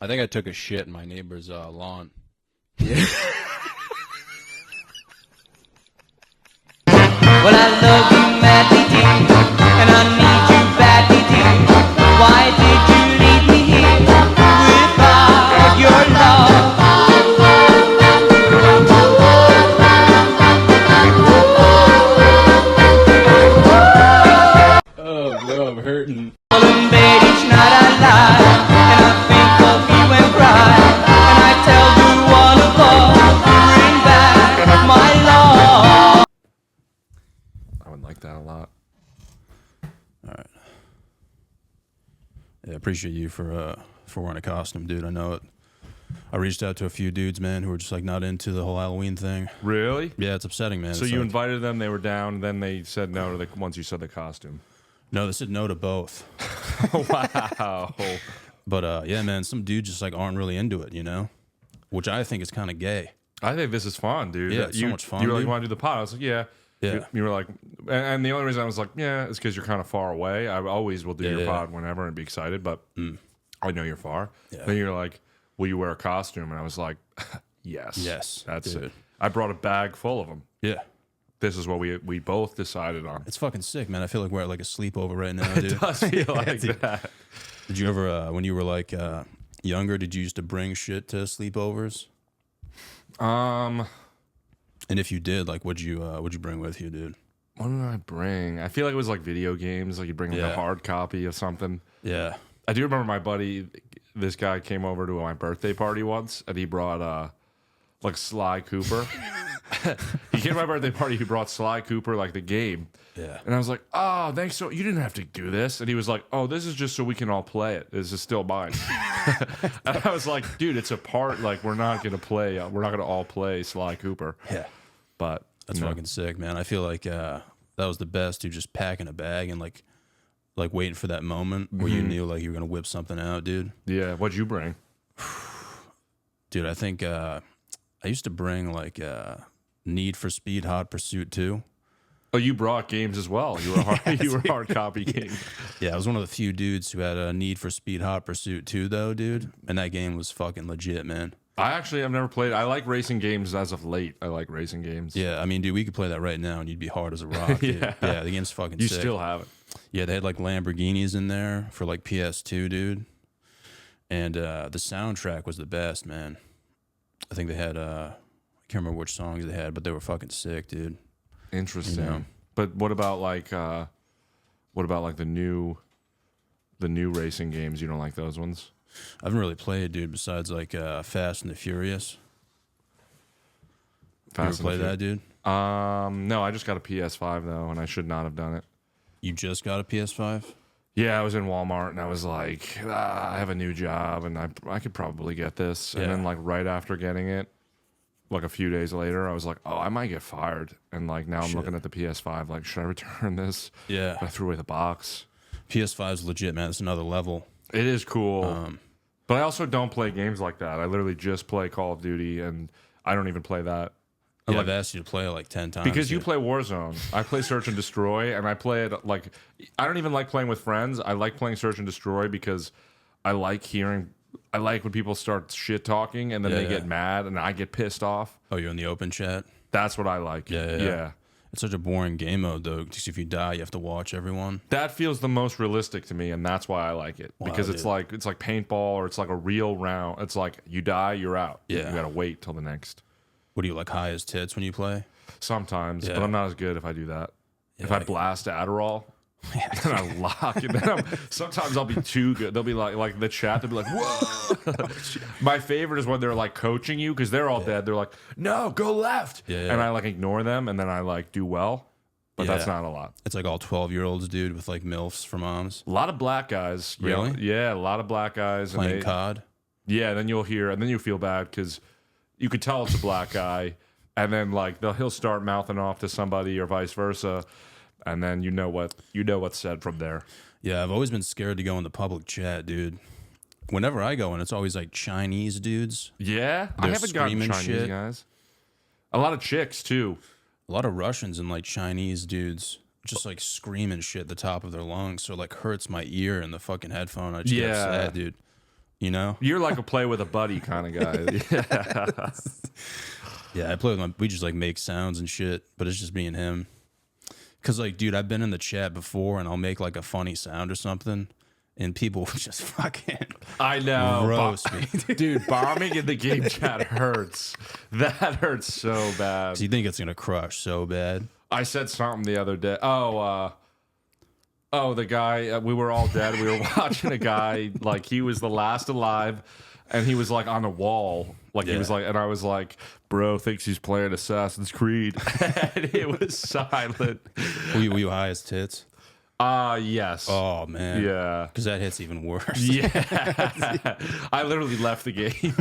I think I took a shit in my neighbor's lawn. Yeah. Well, I love you madly, dear, and I need you badly, dear. Why did you leave me here without your love? Oh, bro, I'm hurting. Well, in bed each night I lie, and I think of you and cry, and I tell you all above, bring back my love. I would like that a lot. All right. Yeah, appreciate you for wearing a costume, dude. I know it. I reached out to a few dudes, man, who were just like not into the whole Halloween thing. Really? Yeah, it's upsetting, man. So It's you like, invited them, they were down, then they said no to the once you said the costume. no, they said no to both. Wow. But yeah, man, some dudes just like aren't really into it, you know, which I think is kind of gay. I think this is fun, dude. Yeah, it's so much fun, You were like, dude. you want to do the pod? I was like, yeah. Yeah. You were like, and the only reason I was like, yeah, is because you're kind of far away. I always will do your pod whenever and be excited, but I know you're far. Yeah. Then you're like, will you wear a costume? And I was like, yes. Yes, That's dude. it. I brought a bag full of them. Yeah. This is what we both decided on. It's fucking sick, man. I feel like we're at like a sleepover right now, dude. It does feel like dude. that. Did you ever, when you were like younger, did you used to bring shit to sleepovers? And if you did, like, what'd you bring with you, dude? What did I bring? I feel like it was like video games. Like you bring like Yeah. a hard copy of something. Yeah. I do remember my buddy, this guy came over to my birthday party once, and he brought like Sly Cooper. He came to my birthday party. He brought Sly Cooper, like the game. Yeah. And I was like, "Oh, thanks. So you didn't have to do this." And he was like, "Oh, this is just so we can all play it. This is still mine." And I was like, "Dude, it's a part. Like we're not gonna play. We're not gonna all play Sly Cooper." Yeah. But That's no. fucking sick, man. I feel like that was the best, dude. Just packing a bag and like waiting for that moment where you knew like you were gonna whip something out, dude. Yeah. What'd you bring? Dude, I think I used to bring like Need for Speed Hot Pursuit 2. Oh, you brought games as well. You were hard, you were hard copy king. Yeah, I was one of the few dudes who had a Need for Speed Hot Pursuit 2, though, dude. And that game was fucking legit, man. I've never played. I like racing games as of late. I like racing games. Yeah, I mean, dude, we could play that right now and you'd be hard as a rock, dude. Yeah, the game's fucking You sick. still have it. Yeah, they had like Lamborghinis in there for like PS2, dude. And the soundtrack was the best, man. I think they had, I can't remember which songs they had, but they were fucking sick, dude. Interesting. You know? But what about like the new racing games? You don't like those ones? I haven't really played, dude, besides like Fast and the Furious. You ever play that, dude? No, I just got a PS5 though, and I should not have done it. You just got a PS5? Yeah, I was in Walmart and I was like, I have a new job and I could probably get this. And then like right after getting it, like a few days later, I was like, oh, I might get fired. And like now I'm looking at the PS5, like, should I return this? Yeah. But I threw away the box. PS5 is legit, man. It's another level. It is cool. But I also don't play games like that. I literally just play Call of Duty and I don't even play that. Yeah, I've asked you to play it like 10 times. Because you dude. play Warzone. I play Search and Destroy, and I play it like... I don't even like playing with friends. I like playing Search and Destroy because I like hearing... I like when people start shit-talking, and then they get mad, and I get pissed off. Oh, you're in the open chat? That's what I like. Yeah. It's such a boring game mode, though, because if you die, you have to watch everyone. That feels the most realistic to me, and that's why I like it. Wow, because it's like paintball, or it's like a real round. It's like, you die, you're out. Yeah. You gotta wait till the next. What do you, like, high as tits when you play? Sometimes, but I'm not as good if I do that. Yeah, if I blast Adderall, then I lock it. Then sometimes I'll be too good. They'll be like the chat. They'll be like, "Whoa!" My favorite is when they're like coaching you because they're all dead. They're like, "No, go left," and I like ignore them, and then I like do well. But that's not a lot. It's like all 12-year-olds, dude, with like MILFs for moms. A lot of black guys. Really? Yeah, a lot of black guys Playing COD. Yeah, then you'll hear, and then you feel bad because you could tell it's a black guy. And then like he'll start mouthing off to somebody or vice versa, and then you know what's said from there. Yeah, I've always been scared to go in the public chat, dude. Whenever I go in, it's always like Chinese dudes. Yeah, I They're haven't gotten screaming Chinese shit. guys. A lot of chicks too. A lot of Russians and like Chinese dudes just like screaming shit at the top of their lungs, so it like hurts my ear in the fucking headphone. I just get upset, dude. you know? You're like a play with a buddy kind of guy. Yeah. Yeah, I play with we just like make sounds and shit, but it's just me and him. Cause like, dude, I've been in the chat before and I'll make like a funny sound or something and people will just fucking I know. roast me. Dude, bombing in the game chat hurts. That hurts so bad. So you think it's gonna crush so bad? I said something the other day. The guy, we were all dead. We were watching a guy, like, he was the last alive, and he was, like, on a wall. Like, he was, like, and I was like, bro thinks he's playing Assassin's Creed. And it was silent. Were you high as tits? Yes. Oh, man. Yeah. Because that hit's even worse. Yeah. I literally left the game.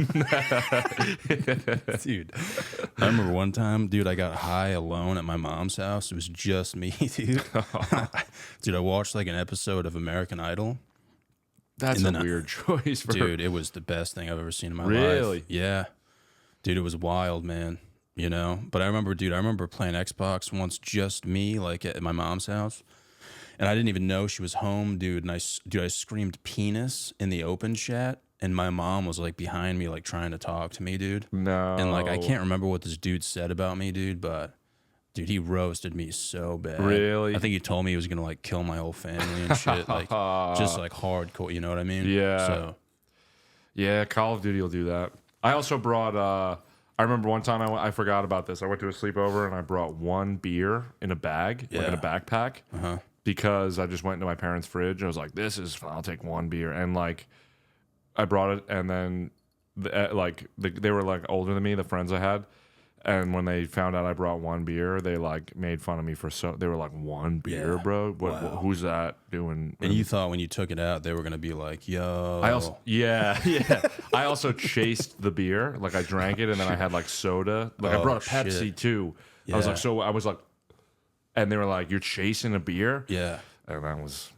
Dude, I remember one time, dude, I got high alone at my mom's house. It was just me, dude. Dude, I watched like an episode of American Idol. That's a weird choice for Dude, it was the best thing I've ever seen in my life. Really? Yeah. Dude, it was wild, man. You know? But I remember playing Xbox once, just me, like at my mom's house. And I didn't even know she was home, dude. And I screamed penis in the open chat. And my mom was like behind me, like trying to talk to me, dude. No. And like, I can't remember what this dude said about me, dude. But dude, he roasted me so bad. Really? I think he told me he was going to like kill my whole family and shit. Like, just like hardcore, you know what I mean? Yeah. So, Yeah, Call of Duty will do that. I also brought, I remember one time I forgot about this. I went to a sleepover and I brought one beer in a bag, like in a backpack. uh-huh. Because I just went into my parents' fridge. I was like, "This is fine. I'll take one beer." And like, I brought it, and then they were like older than me, the friends I had, and when they found out I brought one beer, they like made fun of me for they were like, "One beer, Yeah. bro? Wow. Who's that doing?" And you thought when you took it out, they were going to be like, yo. I also, yeah. I also chased the beer. Like I drank it, and then I had like soda. Like I brought a Pepsi shit. too. Yeah. I was like, and they were like, "You're chasing a beer?" Yeah. And that was.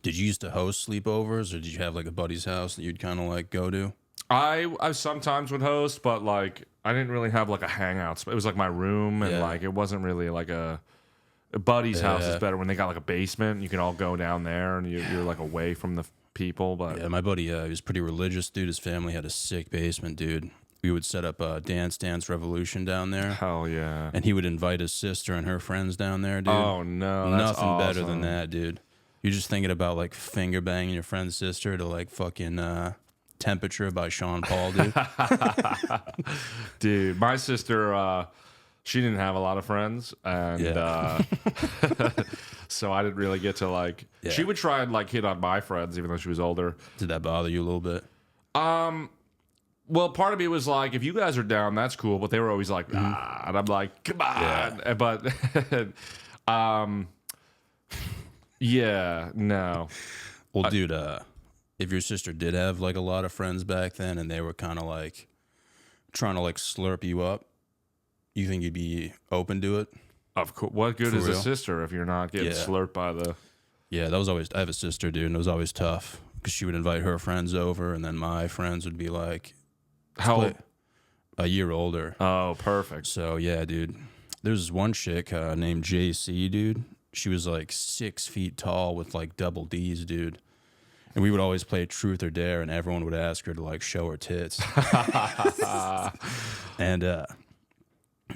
Did you used to host sleepovers, or did you have like a buddy's house that you'd kind of like go to? I sometimes would host, but like I didn't really have like a hangout spot. It was like my room, and like it wasn't really like a buddy's house is better when they got like a basement. You can all go down there, and you're like away from the people. But Yeah, my buddy, he was pretty religious, dude. His family had a sick basement, dude. We would set up a Dance Revolution down there. hell yeah. And he would invite his sister and her friends down there, dude. Oh no, that's Nothing better awesome. than that, dude. You're just thinking about like finger banging your friend's sister to like fucking Temperature by Sean Paul, dude. Dude, my sister, she didn't have a lot of friends, and so I didn't really get to like. Yeah. She would try and like hit on my friends, even though she was older. Did that bother you a little bit? Well, part of me was like, if you guys are down, that's cool. But they were always like, nah. And I'm like, come on. Yeah. But, yeah, no. Well, dude, if your sister did have like a lot of friends back then and they were kind of like trying to like slurp you up, you think you'd be open to it? Of course. What good For is a real? sister if you're not getting Yeah. slurped by the. Yeah, that was always. I have a sister, dude, and it was always tough because she would invite her friends over, and then my friends would be like, How old? a year older. Oh, perfect. So yeah, dude. There's this one chick named JC, dude. She was like 6 feet tall with like double D's, dude. And we would always play Truth or Dare, and everyone would ask her to like show her tits. And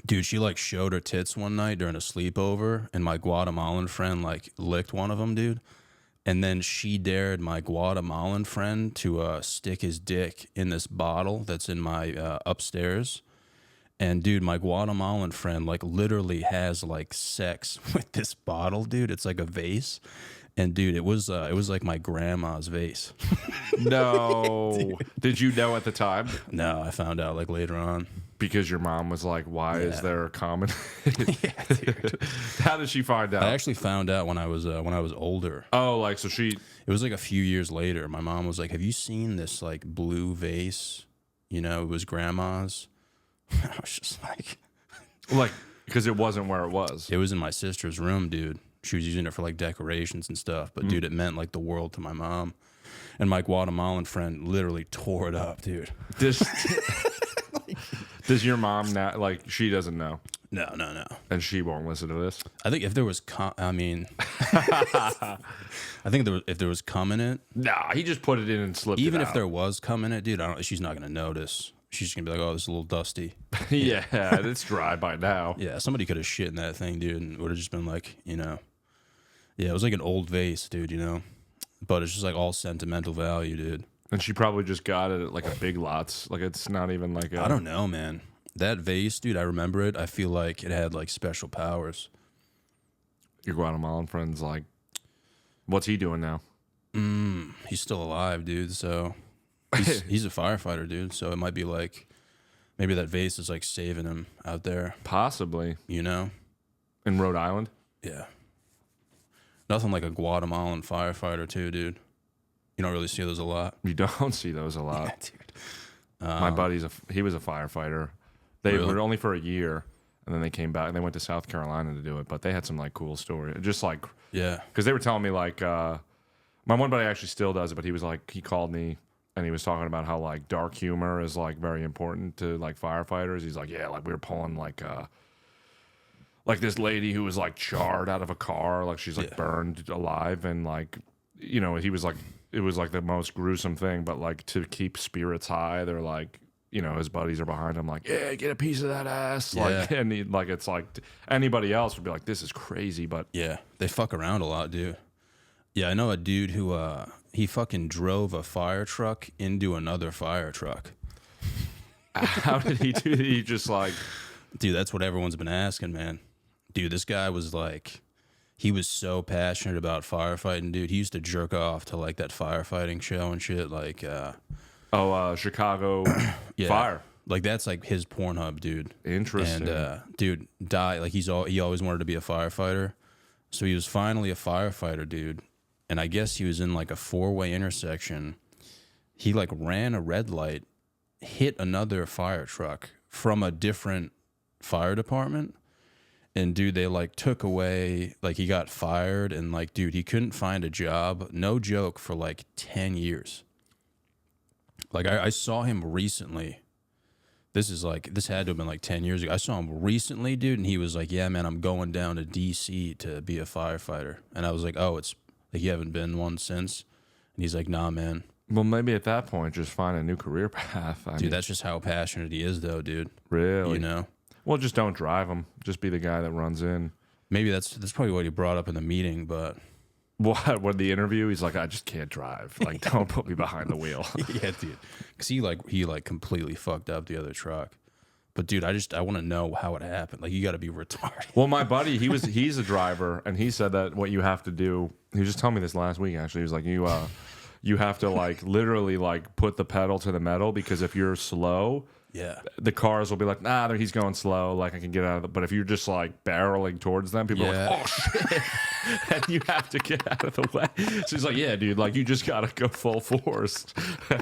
dude, she like showed her tits one night during a sleepover, and my Guatemalan friend like licked one of them, dude. And then she dared my Guatemalan friend to stick his dick in this bottle that's in my upstairs. And dude, my Guatemalan friend like literally has like sex with this bottle, dude. It's like a vase. And dude, it was like my grandma's vase. No. Did you know at the time? No, I found out like later on. Because your mom was like, why is Yeah. there a common? How did she find out? I actually found out when I was older. Oh, like, so she. It was like a few years later. My mom was like, "Have you seen this like blue vase? You know, it was grandma's." I was just like, Because it wasn't where it was. it was in my sister's room, dude. She was using it for like decorations and stuff. But dude, it meant like the world to my mom. And my Guatemalan friend literally tore it up, dude. Does your mom now, like, she doesn't know? No. And she won't listen to this. I think if there was, I mean, I think if there was cum in it, Nah, he just put it in and slipped even it if out. there was cum in it, dude, she's not gonna notice. She's just gonna be like, oh, this is a little dusty. Yeah, it's dry by now. Yeah, somebody could have shit in that thing, dude, and would have just been like, yeah, it was like an old vase, dude, but it's just like all sentimental value, dude. And she probably just got it at like a Big Lots. Like it's not even like I don't know, man. That vase, dude, I remember it. I feel like it had like special powers. Your Guatemalan friend's like, what's he doing now? He's still alive, dude. So he's a firefighter, dude. So it might be like maybe that vase is like saving him out there. Possibly. In Rhode Island? Yeah. Nothing like a Guatemalan firefighter, too, dude. You don't really see those a lot. You don't see those a lot. Yeah, dude. My buddy's he was a firefighter. They Really? were only for a year, and then they came back. They went to South Carolina to do it, but they had some like cool stories. Just like, Yeah. because they were telling me like, my one buddy actually still does it, but he was like, he called me and he was talking about how like dark humor is like very important to like firefighters. He's like, yeah, like we were pulling like this lady who was like charred out of a car, like she's like burned alive, and like, he was like, it was like the most gruesome thing, but like to keep spirits high, they're like, his buddies are behind him, like, yeah, get a piece of that ass. Yeah. Like, and it's like anybody else would be like, this is crazy, but Yeah. They fuck around a lot, dude. Yeah, I know a dude who, he fucking drove a fire truck into another fire truck. how did he do? He just like, Dude, that's what everyone's been asking, man. Dude, this guy was like, he was so passionate about firefighting, dude. He used to jerk off to like that firefighting show and shit. Like, Chicago yeah, Fire. Like that's like his Pornhub, dude. Interesting. And dude died. Like he always wanted to be a firefighter, so he was finally a firefighter, dude. And I guess he was in like a 4-way intersection. He like ran a red light, hit another fire truck from a different fire department. And dude, they like took away, like he got fired, and like, dude, he couldn't find a job, no joke, for like 10 years. Like I saw him recently. This had to have been like 10 years ago. I saw him recently, dude, and he was like, yeah, man, I'm going down to DC to be a firefighter. And I was like, oh, it's like you haven't been one since? And he's like, nah, man. Well, maybe at that point, just find a new career path. I mean, That's just how passionate he is, though, dude. really. Well, just don't drive him. Just be the guy that runs in. maybe that's probably what he brought up in the meeting, but What? When the interview, he's like, I just can't drive. Like, don't put me behind the wheel. yeah, dude. Because he completely fucked up the other truck. But dude, I want to know how it happened. Like, you got to be retarded. Well, my buddy, he's a driver, and he said that what you have to do. He was just telling me this last week. Actually, he was like, you have to like literally like put the pedal to the metal, because if you're slow, Yeah. the cars will be like, nah, he's going slow. Like, I can get out of it. But if you're just like barreling towards them, people are like, oh shit, and you have to get out of the way. So he's like, yeah, dude, like you just gotta go full force.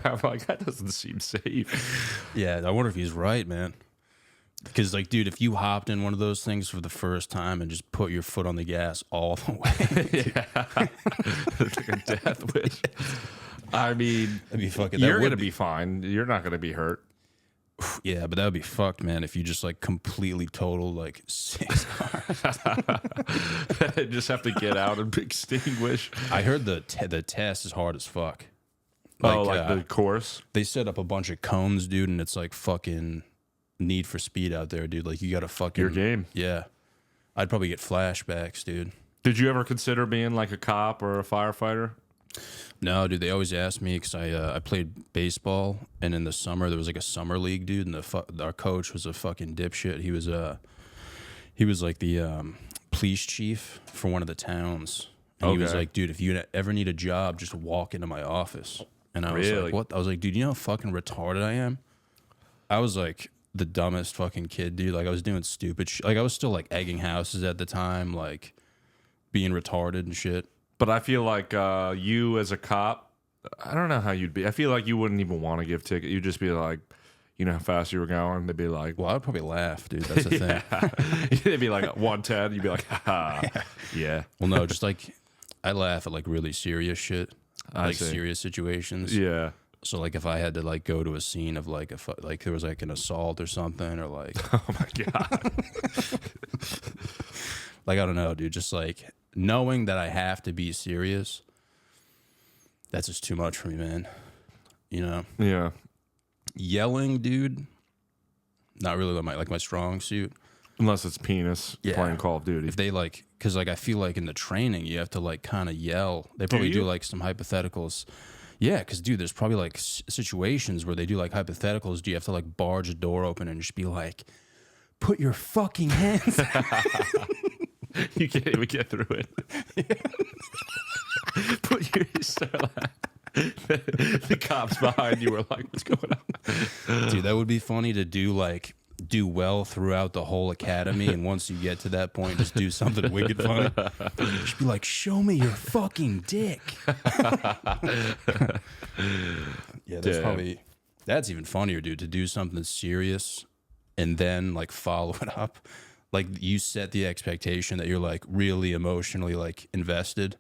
I'm like, that doesn't seem safe. Yeah, I wonder if he's right, man. Because, like, dude, if you hopped in one of those things for the first time and just put your foot on the gas all the way, It's like a death wish. I mean, that'd be fucking. you're gonna be fine. You're not gonna be hurt. Yeah, but that would be fucked, man. If you just like completely total like 6 cars. Just have to get out and extinguish. I heard the test is hard as fuck. The course. They set up a bunch of cones, dude, and it's like fucking Need for Speed out there, dude. Like, you got to fucking Your game. Yeah, I'd probably get flashbacks, dude. Did you ever consider being like a cop or a firefighter? No, dude. They always asked me because I played baseball, and in the summer there was like a summer league, dude. And our coach was a fucking dipshit. He was like the police chief for one of the towns, and he was Okay. like, dude, if you ever need a job, just walk into my office. And I was Really? like, what? I was like, dude, you know how fucking retarded I am? I was like the dumbest fucking kid, dude. Like, I was doing stupid shit. Like, I was still like egging houses at the time, like being retarded and shit. But I feel like you as a cop, I don't know how you'd be. I feel like you wouldn't even want to give ticket. You'd just be like, you know how fast you were going? They'd be like, Well, I'd probably laugh, dude. That's the thing. they'd be like 110. You'd be like, ha, yeah. Well, no, just like I laugh at like really serious shit, I like see. serious situations. Yeah. So like if I had to like go to a scene of like like there was like an assault or something or like Oh my god. like I don't know, dude, just like knowing that I have to be serious, that's just too much for me, man. You know? Yeah. Yelling, dude, not really like my strong suit. Unless it's penis playing Call of Duty. If they like, because like I feel like in the training you have to like kind of yell. They probably do like some hypotheticals. Yeah, because dude, there's probably like situations where they do like hypotheticals. Do you have to like barge a door open and just be like, put your fucking hands? You can't even get through it. Put your the cops behind you were like, what's going on? Dude, that would be funny to do well throughout the whole academy, and once you get to that point, just do something wicked funny. Just be like, show me your fucking dick. Yeah, that's even funnier, dude, to do something serious and then like follow it up. Like you set the expectation that you're like really emotionally like invested.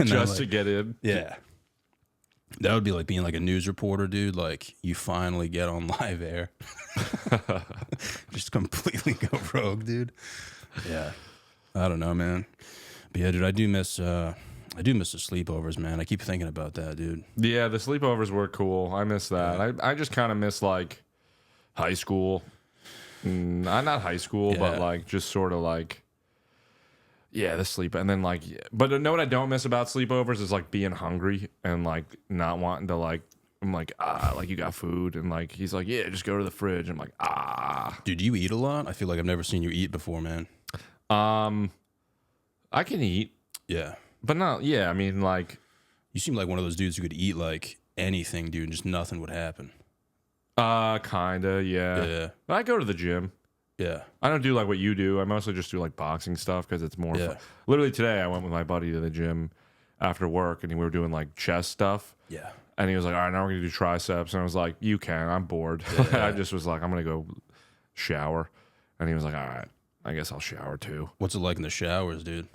Just to get in. Yeah. That would be like being like a news reporter, dude. Like you finally get on live air. Just completely go rogue, dude. Yeah. I don't know, man. But yeah, dude, I do miss the sleepovers, man. I keep thinking about that, dude. Yeah, the sleepovers were cool. I miss that. Yeah. I just kind of miss like high school. Not high school, but like just sort of like, yeah, the sleep. And then like, but know what I don't miss about sleepovers is like being hungry and like not wanting to like, I'm like, like you got food. And like, he's like, yeah, just go to the fridge. I'm like, Dude, you eat a lot? I feel like I've never seen you eat before, man. I can eat. Yeah. But not, yeah, I mean like. You seem like one of those dudes who could eat like anything, dude, and just nothing would happen. Kinda, yeah. Yeah. But I go to the gym. Yeah. I don't do like what you do. I mostly just do like boxing stuff because it's more fun. Literally today I went with my buddy to the gym after work and we were doing like chest stuff. Yeah. And he was like, all right, now we're going to do triceps. And I was like, you can. I'm bored. Yeah. I just was like, I'm going to go shower. And he was like, all right, I guess I'll shower too. What's it like in the showers, dude?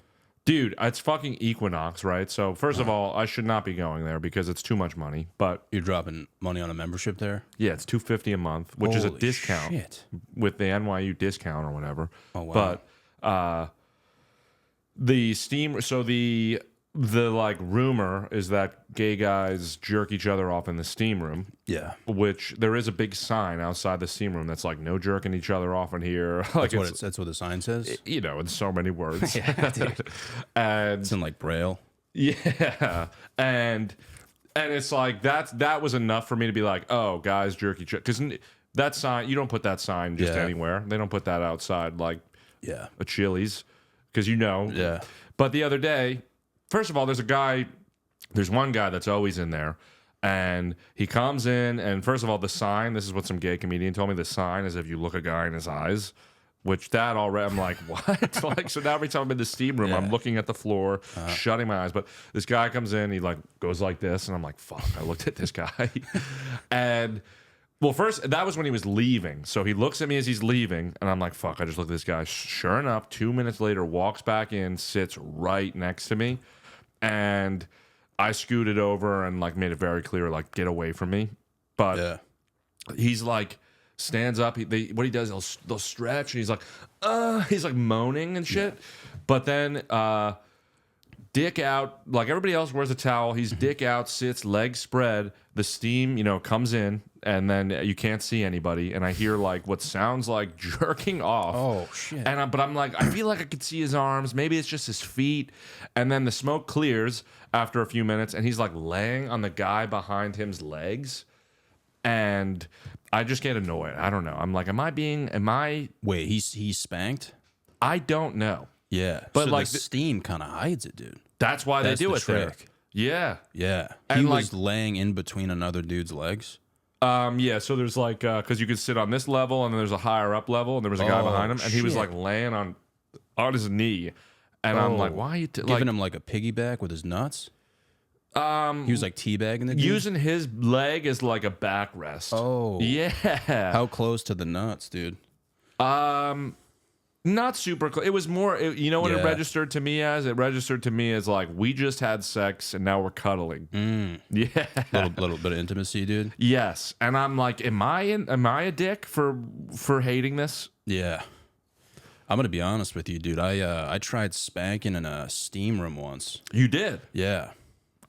Dude, it's fucking Equinox, right? So first of all, I should not be going there because it's too much money. But You're dropping money on a membership there? yeah, it's $250 a month, which is a Holy discount shit. with the NYU discount or whatever. Oh, wow. But the steam, so the like rumor is that gay guys jerk each other off in the steam room. Yeah. Which there is a big sign outside the steam room that's like no jerking each other off in here. Like That's what the sign says? You know, in so many words. Yeah, dude. And It's in like Braille. yeah, and it's like that was enough for me to be like, oh, guys jerk each other, because that sign, you don't put that sign just anywhere. They don't put that outside like a Chili's, because you know. Yeah. But the other day, first of all, there's one guy that's always in there, and he comes in, and first of all, the sign, this is what some gay comedian told me, the sign is if you look a guy in his eyes. Which that already, I'm like, what? Like, so now every time I'm in the steam room, I'm looking at the floor, shutting my eyes. But this guy comes in, he like goes like this, and I'm like, fuck, I looked at this guy. And well, first, that was when he was leaving. So he looks at me as he's leaving, and I'm like, fuck, I just looked at this guy. Sure enough, 2 minutes later, walks back in, sits right next to me. And I scooted over and like made it very clear, like, get away from me. But he's like, stands up. What he does, they'll stretch, and he's like moaning and shit. But then dick out, like everybody else wears a towel. He's dick out, sits, legs spread. The steam, comes in, and then you can't see anybody. And I hear like what sounds like jerking off. Oh shit! But I'm like, I feel like I could see his arms. Maybe it's just his feet. And then the smoke clears after a few minutes, and he's like laying on the guy behind him's legs. And I just get annoyed. I don't know. I'm like, am I? Wait, he's spanked? I don't know. Yeah, but so like the steam kind of hides it, dude. That's why they do it there. Yeah, yeah. And he like, was laying in between another dude's legs. Yeah. So there's like, because you could sit on this level, and then there's a higher up level, and there was a guy behind him, and he was like laying on his knee, and I'm like, why are you giving him like a piggyback with his nuts? He was like teabagging the dude? Using his leg as like a backrest. Oh, yeah. How close to the nuts, dude? Not super close. It was more, you know what it Yeah. registered to me as? It registered to me as like, we just had sex and now we're cuddling. Yeah. Little bit of intimacy, dude. Yes. And I'm like, am I a dick for hating this? Yeah. I'm gonna be honest with you, dude. I tried spanking in a steam room once. You did. Yeah.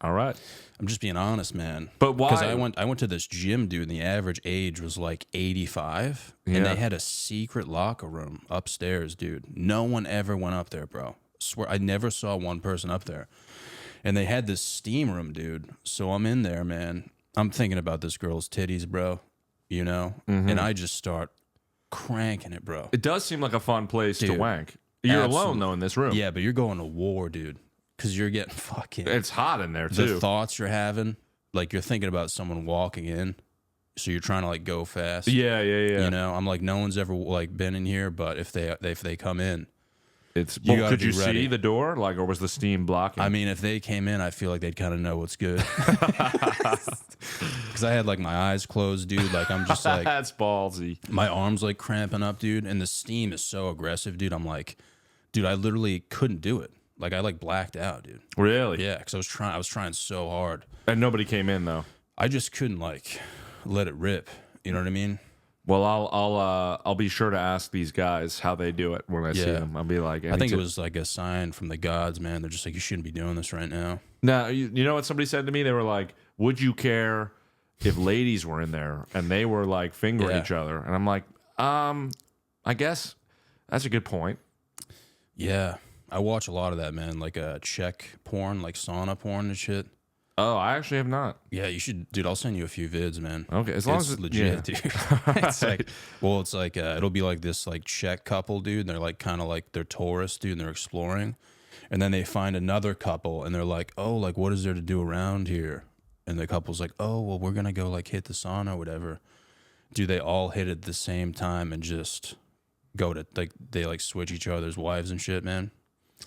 All right. I'm just being honest, man. But why? Because I went to this gym, dude, and the average age was like 85, and Yeah. they had a secret locker room upstairs, dude. No one ever went up there, bro. Swear, I never saw one person up there. And they had this steam room, dude. So I'm in there, man. I'm thinking about this girl's titties, bro. You know, and I just start cranking it, bro. It does seem like a fun place to Dude, wank. You're alone absolutely. though in this room. Yeah, but you're going to war, dude, because you're getting fucking. It's hot in there The too. thoughts you're having, like you're thinking about someone walking in, so you're trying to like go fast. Yeah. You know, I'm like, no one's ever like been in here, but if they come in, It's. You Well, gotta could you be ready. see the door, like, or was the steam blocking? I mean, if they came in, I feel like they'd kind of know what's good. Because I had like my eyes closed, dude. Like I'm just like that's ballsy. my arms like cramping up, dude, and the steam is so aggressive, dude. I'm like, dude, I literally couldn't do it. Like I like blacked out, dude. Really? Yeah, because I was trying so hard. And nobody came in though. I just couldn't like let it rip. You know what I mean? Well, I'll be sure to ask these guys how they do it when I see Yeah. them. I'll be like, I think it was like a sign from the gods, man. They're just like, you shouldn't be doing this right now. Now, you know what somebody said to me? They were like, would you care if ladies were in there and they were like fingering Yeah. each other? And I'm like, I guess that's a good point. Yeah, I watch a lot of that, man. Like Czech porn, like sauna porn and shit. Oh, I actually have not. Yeah, you should, dude. I'll send you a few vids, man. Okay, as long It's as it- legit, yeah. dude. It's like, well, it's like it'll be like this like Czech couple, dude. And they're like kind of like they're tourists, dude. And they're exploring, and then they find another couple, and they're like, oh, like what is there to do around here? And the couple's like, oh, well, we're gonna go like hit the sauna or whatever. Dude, they all hit it at the same time and just go to like they like switch each other's wives and shit, man.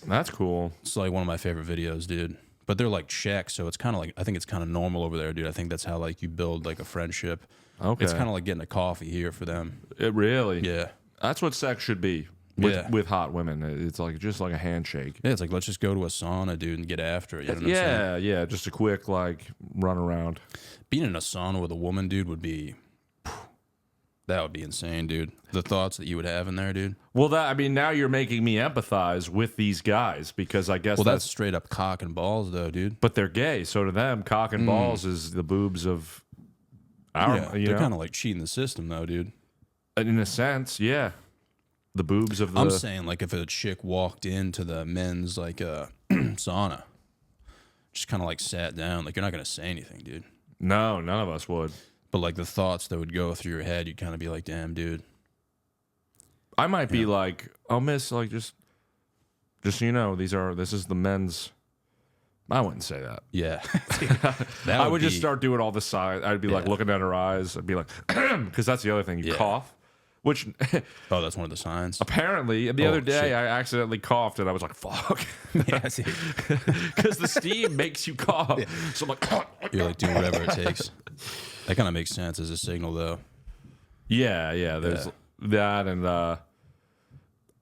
That's cool. It's like one of my favorite videos, dude. But they're like Czech, so it's kind of like I think it's kind of normal over there, dude. I think that's how like you build like a friendship. Okay. It's kind of like getting a coffee here for them. It really. Yeah. That's what sex should be with Yeah. with hot women. It's like just like a handshake. Yeah, it's like let's just go to a sauna, dude, and get after it. You know what I'm saying? Yeah, just a quick like run around. Being in a sauna with a woman, dude, would be that would be insane, dude. The thoughts that you would have in there, dude. Well, now you're making me empathize with these guys because I guess Well, that's straight up cock and balls, though, dude. but they're gay, so to them, cock and balls is the boobs of our. Yeah, you they're know, kind of like cheating the system, though, dude. in a sense, yeah, the boobs of the. I'm saying, like, if a chick walked into the men's like sauna, just kind of like sat down, like you're not gonna say anything, dude. No, none of us would. But like the thoughts that would go through your head, you'd kind of be like, "Damn, dude." I might be like, oh, miss, like just so you know, this is the men's. I wouldn't say that. Yeah, I would just start doing all the side. I'd be like looking at her eyes. I'd be like, because that's the other thing. You Yeah. cough, which Oh, that's one of the signs. apparently the Oh, other day shit. I accidentally coughed and I was like, fuck, Yeah, see, because the steam makes you cough. So I'm like, you're like, do whatever it takes. That kind of makes sense as a signal, though. yeah. There's that and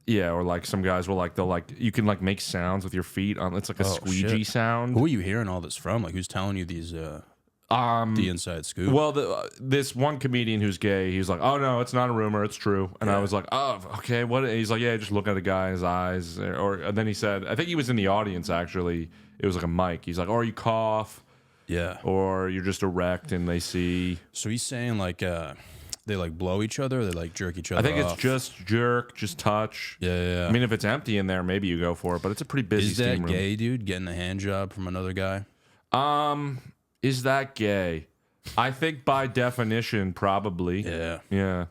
yeah, or like some guys will like they'll like you can like make sounds with your feet on. It's like a squeegee shit. sound. Who are you hearing all this from? Like, who's telling you these the inside scoop? Well, this one comedian who's gay, he's like, "Oh no, it's not a rumor, it's true." And I was like, "Oh, okay." What? And he's like, "Yeah, just look at a guy's eyes." And then he said, I think he was in the audience actually. It was like a mic. He's like, "Or you cough, Yeah. or you're just erect, and they see." So he's saying like they like blow each other, or they like jerk each other. I think off? it's just jerk, just touch. Yeah. I mean, if it's empty in there, maybe you go for it. But it's a pretty busy is that steam room. gay, dude? Getting a hand job from another guy? Is that gay? I think by definition, probably. Yeah, Yeah.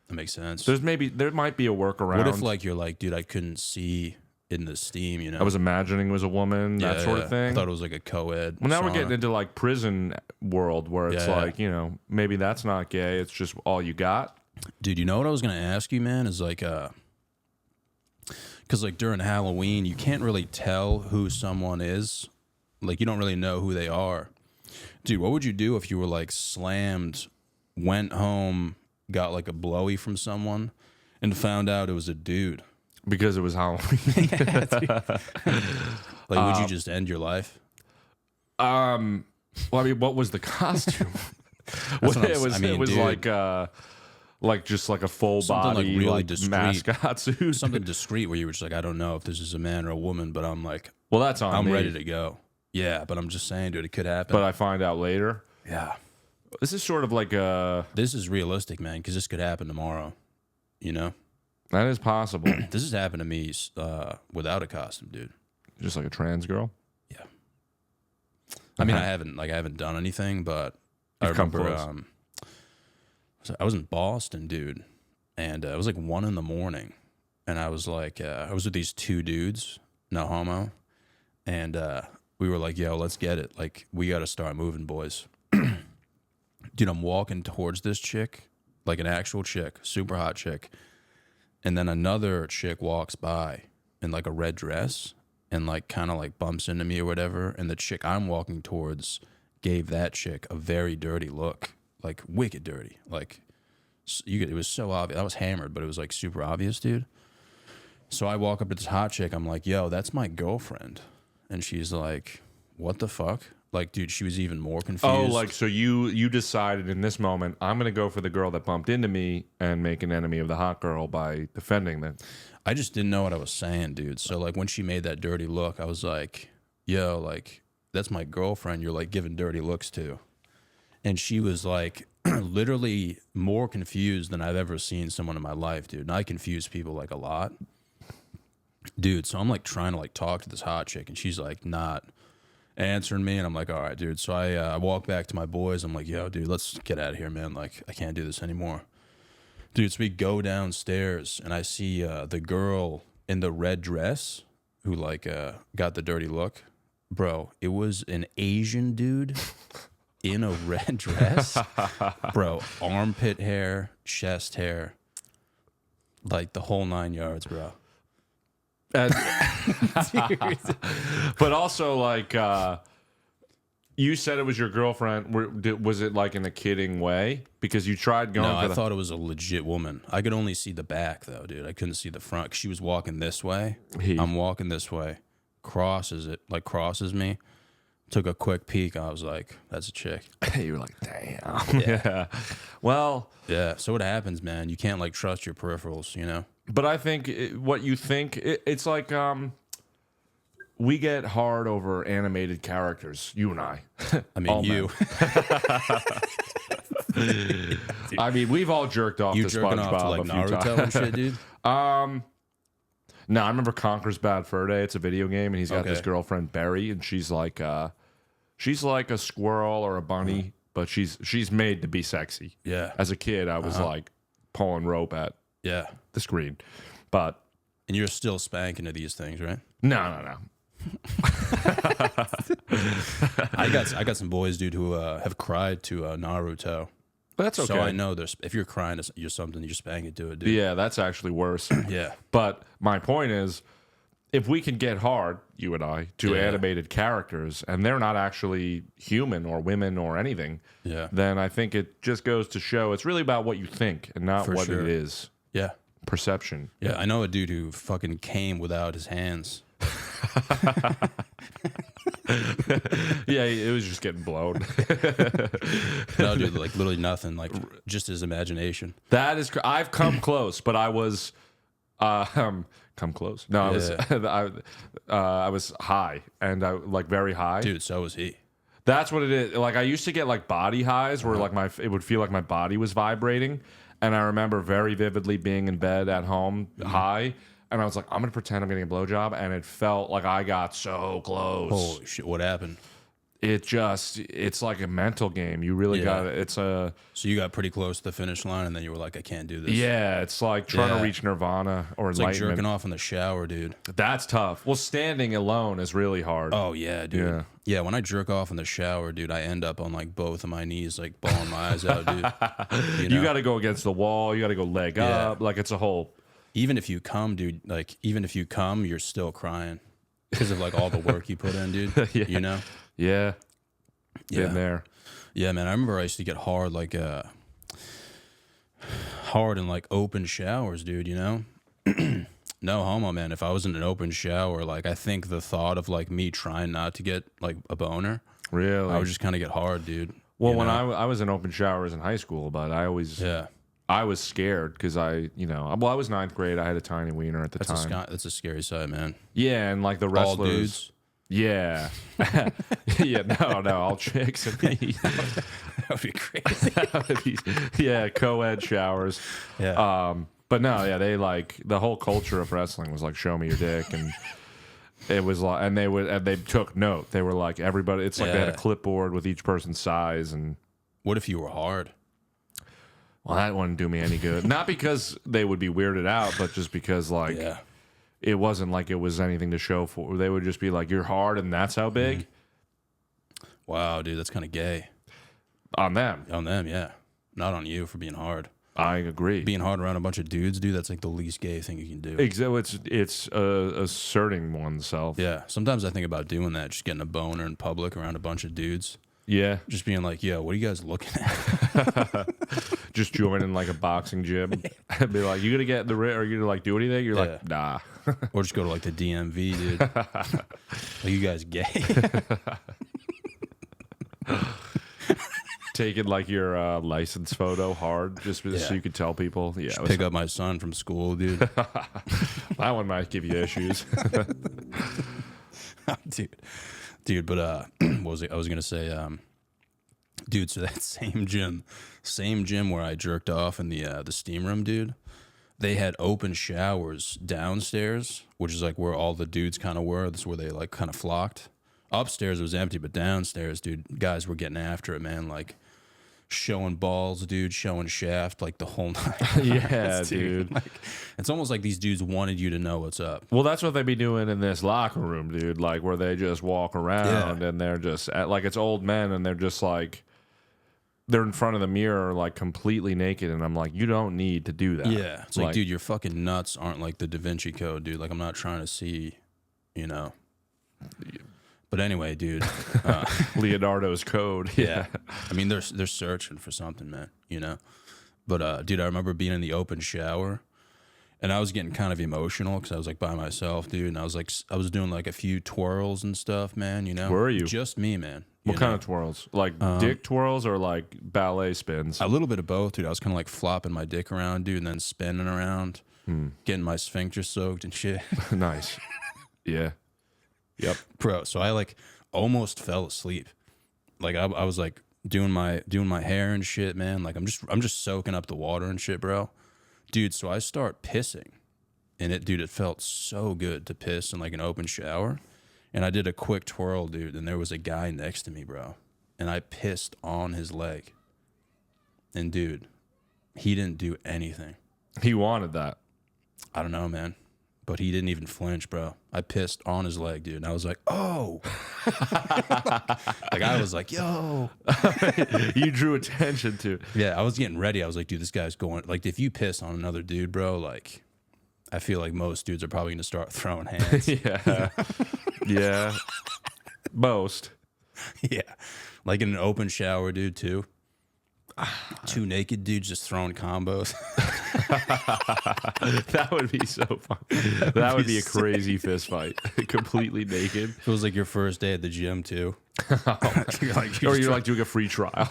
that makes sense. There might be a workaround. What if like you're like, dude, I couldn't see in the steam, you know? I was imagining it was a woman, that sort of thing. I thought it was like a co-ed. Well, now we're sauna. getting into like prison world where it's Yeah. like, you know, maybe that's not gay. It's just all you got. Dude, you know what I was gonna ask you, man? Is like because like during Halloween, you can't really tell who someone is. Like you don't really know who they are. Dude, what would you do if you were like slammed, went home, got like a blowy from someone, and found out it was a dude? Because it was Halloween. Like, would you just end your life? Well, I mean, what was the costume? What it was like just like a full Something, body like, really like discreet. mascot suit. Something discreet where you were just like, I don't know if this is a man or a woman, but I'm like, Well, that's on I'm me. ready to go. Yeah, but I'm just saying, dude, it could happen. But I find out later. Yeah. This is sort of like a. This is realistic, man, because this could happen tomorrow. You know? That is possible. This has happened to me without a costume, dude. Just like a trans girl. Yeah. I mean, I haven't done anything, but You've I come remember close. I was in Boston, dude, and it was like 1 a.m, and I was like, I was with these 2 dudes, no homo, and we were like, yo, let's get it. Like, we got to start moving, boys. Dude, I'm walking towards this chick, like an actual chick, super hot chick, and then another chick walks by in like a red dress and like kind of like bumps into me or whatever, and the chick I'm walking towards gave that chick a very dirty look, like wicked dirty. Like, it was so obvious. I was hammered, but it was like super obvious, dude. So I walk up to this hot chick. I'm like, yo, that's my girlfriend. And she's like, what the fuck? Like, dude, she was even more confused. Oh, like, so you decided in this moment, I'm going to go for the girl that bumped into me and make an enemy of the hot girl by defending them. I just didn't know what I was saying, dude. So, like, when she made that dirty look, I was like, yo, like, that's my girlfriend you're, like, giving dirty looks to. And she was, like, literally more confused than I've ever seen someone in my life, dude. And I confuse people, like, a lot. Dude, so I'm, like, trying to, like, talk to this hot chick, and she's, like, not answering me, and I'm like, all right, dude. So I walk back to my boys. I'm like, yo, dude, let's get out of here, man. Like, I can't do this anymore. Dude, so we go downstairs, and I see the girl in the red dress who, like, got the dirty look. Bro, it was an Asian dude in a red dress. Bro, armpit hair, chest hair, like the whole 9 yards, bro. And, but also, like, you said it was your girlfriend. Was it like in a kidding way? Because you tried going. No, for I thought it was a legit woman. I could only see the back, though, dude. I couldn't see the front. 'Cause she was walking this way. I'm walking this way. Crosses me. Took a quick peek. I was like, that's a chick. You were like, damn. Yeah. Well. Yeah. So what happens, man? You can't, like, trust your peripherals, you know? But I think what you think, it's like we get hard over animated characters, you and I. I mean, you. I mean, we've all jerked off You to jerking SpongeBob off to, like, a few Naruto and shit, dude? No, I remember Conker's Bad Fur Day. It's a video game, and he's got this girlfriend, Berry, and she's like a squirrel or a bunny, but she's made to be sexy. Yeah. As a kid, I was like pulling rope at the screen. But And you're still spanking to these things, right? no. I got some boys, dude, who have cried to Naruto. But that's okay. So I know there's if you're crying to you're something, you're spanking to it, dude. Yeah, that's actually worse. Yeah. But my point is, if we can get hard, you and I, to animated characters, and they're not actually human or women or anything, then I think it just goes to show it's really about what you think and not what it is. Yeah. Perception. Yeah, I know a dude who fucking came without his hands. Yeah, it was just getting blown. No, dude, like literally nothing. Like just his imagination. That is, I've come close, but I was, come close. No, I was high, and I like very high. Dude, so was he. That's what it is. Like I used to get like body highs where like it would feel like my body was vibrating, and I remember very vividly being in bed at home high. And I was like, I'm going to pretend I'm getting a blowjob. And it felt like I got so close. Holy shit, what happened? It's like a mental game. You really got it. So you got pretty close to the finish line, and then you were like, I can't do this. Yeah, it's like trying to reach nirvana or it's enlightenment. like jerking off in the shower, dude. That's tough. Well, standing alone is really hard. Oh, yeah, dude. Yeah, when I jerk off in the shower, dude, I end up on like both of my knees, like bawling my eyes out, dude. You got to go against the wall. You got to go leg up. Like it's a whole... Even if you come, dude, like, even if you come, you're still crying because of, like, all the work you put in, dude. You know? Yeah. Been there. Yeah, man. I remember I used to get hard, like, hard in, like, open showers, dude, you know? No homo, man. If I was in an open shower, like I think the thought of like me trying not to get like a boner, Really? I would just kind of get hard, dude. Well, You when know? I was in open showers in high school, but I always Yeah, I was scared because I was ninth grade. I had a tiny wiener at the time. that's a scary sight, man. Yeah, and like the All wrestlers. dudes. Yeah, yeah. No, all chicks and me. That would be crazy. Yeah, co-ed showers. Yeah. But no, yeah, they like the whole culture of wrestling was like, show me your dick, and it was like, and they took note. They were like, everybody. It's like they had a Yeah. clipboard with each person's size, and What if you were hard? well, that wouldn't do me any good. Not because they would be weirded out, but just because like Yeah. it wasn't like it was anything to show for. They would just be like, you're hard, and that's how big Wow, dude, that's kind of gay on them. on them. Yeah, not on you for being hard. I agree. Being hard around a bunch of dudes, dude, that's like the least gay thing you can do. It's asserting oneself. Yeah, sometimes I think about doing that, just getting a boner in public around a bunch of dudes. Yeah. Just being like, yo, what are you guys looking at? Just joining like a boxing gym and be like, you gonna get in the ring? Are you gonna like do anything? You're like, nah. Or just go to like the DMV, dude. Are you guys gay? Taking like your license photo hard just so Yeah. you could tell people. Yeah, Pick up my son from school, dude. that one might give you issues. dude. But what was it? I was gonna say, dude. So that same gym where I jerked off in the steam room, dude. They had open showers downstairs, which is like where all the dudes kind of were. That's where they like kind of flocked. Upstairs it was empty, but downstairs, dude, guys were getting after it, man. Like showing balls, dude, showing shaft, like the whole night. Yeah, dude. Like, it's almost like these dudes wanted you to know what's up. Well, that's what they be doing in this locker room, dude. Like where they just walk around and they're just like it's old men and they're just like they're in front of the mirror like completely naked, and I'm like, you don't need to do that. Yeah, it's like, dude, your fucking nuts aren't like the Da Vinci Code, dude. Like, I'm not trying to see, you know. But anyway, dude. Leonardo's code. Yeah. I mean, they're searching for something, man, you know. But, dude, I remember being in the open shower, and I was getting kind of emotional because I was, like, by myself, dude. And I was doing, like, a few twirls and stuff, man, you know. Were you? Just me, man. What kind of twirls? Like dick twirls or like ballet spins? A little bit of both, dude. I was kind of, like, flopping my dick around, dude, and then spinning around, getting my sphincter soaked and shit. Nice. Yeah. Yep. Bro, so I like almost fell asleep. Like I was like doing my hair and shit, man. Like I'm just soaking up the water and shit, bro. Dude, so I start pissing. And it felt so good to piss in like an open shower. And I did a quick twirl, dude, and there was a guy next to me, bro. And I pissed on his leg. And dude, he didn't do anything. He wanted that. I don't know, man. But he didn't even flinch, bro. I pissed on his leg, dude. And I was like, oh. Like, I was like, yo. You drew attention to. Yeah, I was getting ready. I was like, dude, this guy's going. Like, if you piss on another dude, bro, like, I feel like most dudes are probably going to start throwing hands. Yeah. Yeah. Most. Yeah. Like in an open shower, dude, too. Two naked dudes just throwing combos. That would be so fun. That would be a crazy fist fight. Completely naked. It was like your first day at the gym, too. Or you're like doing a free trial.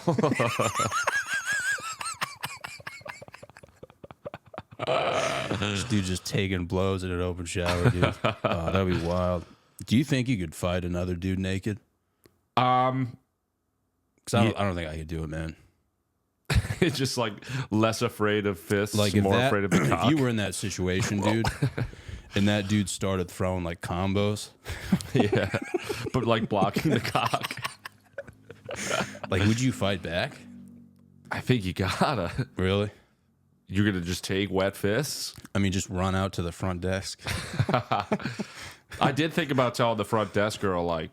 This dude just taking blows in an open shower, dude. Oh, that'd be wild. Do you think you could fight another dude naked? Because I don't think I could do it, man. It's just like less afraid of fists, Like more afraid of the cock. if you were in that situation, dude, and that dude started throwing like combos, Yeah. But like blocking the cock. like would you fight back? I think you gotta. Really? You're gonna just take wet fists? I mean, just run out to the front desk. I did think about telling the front desk girl, like,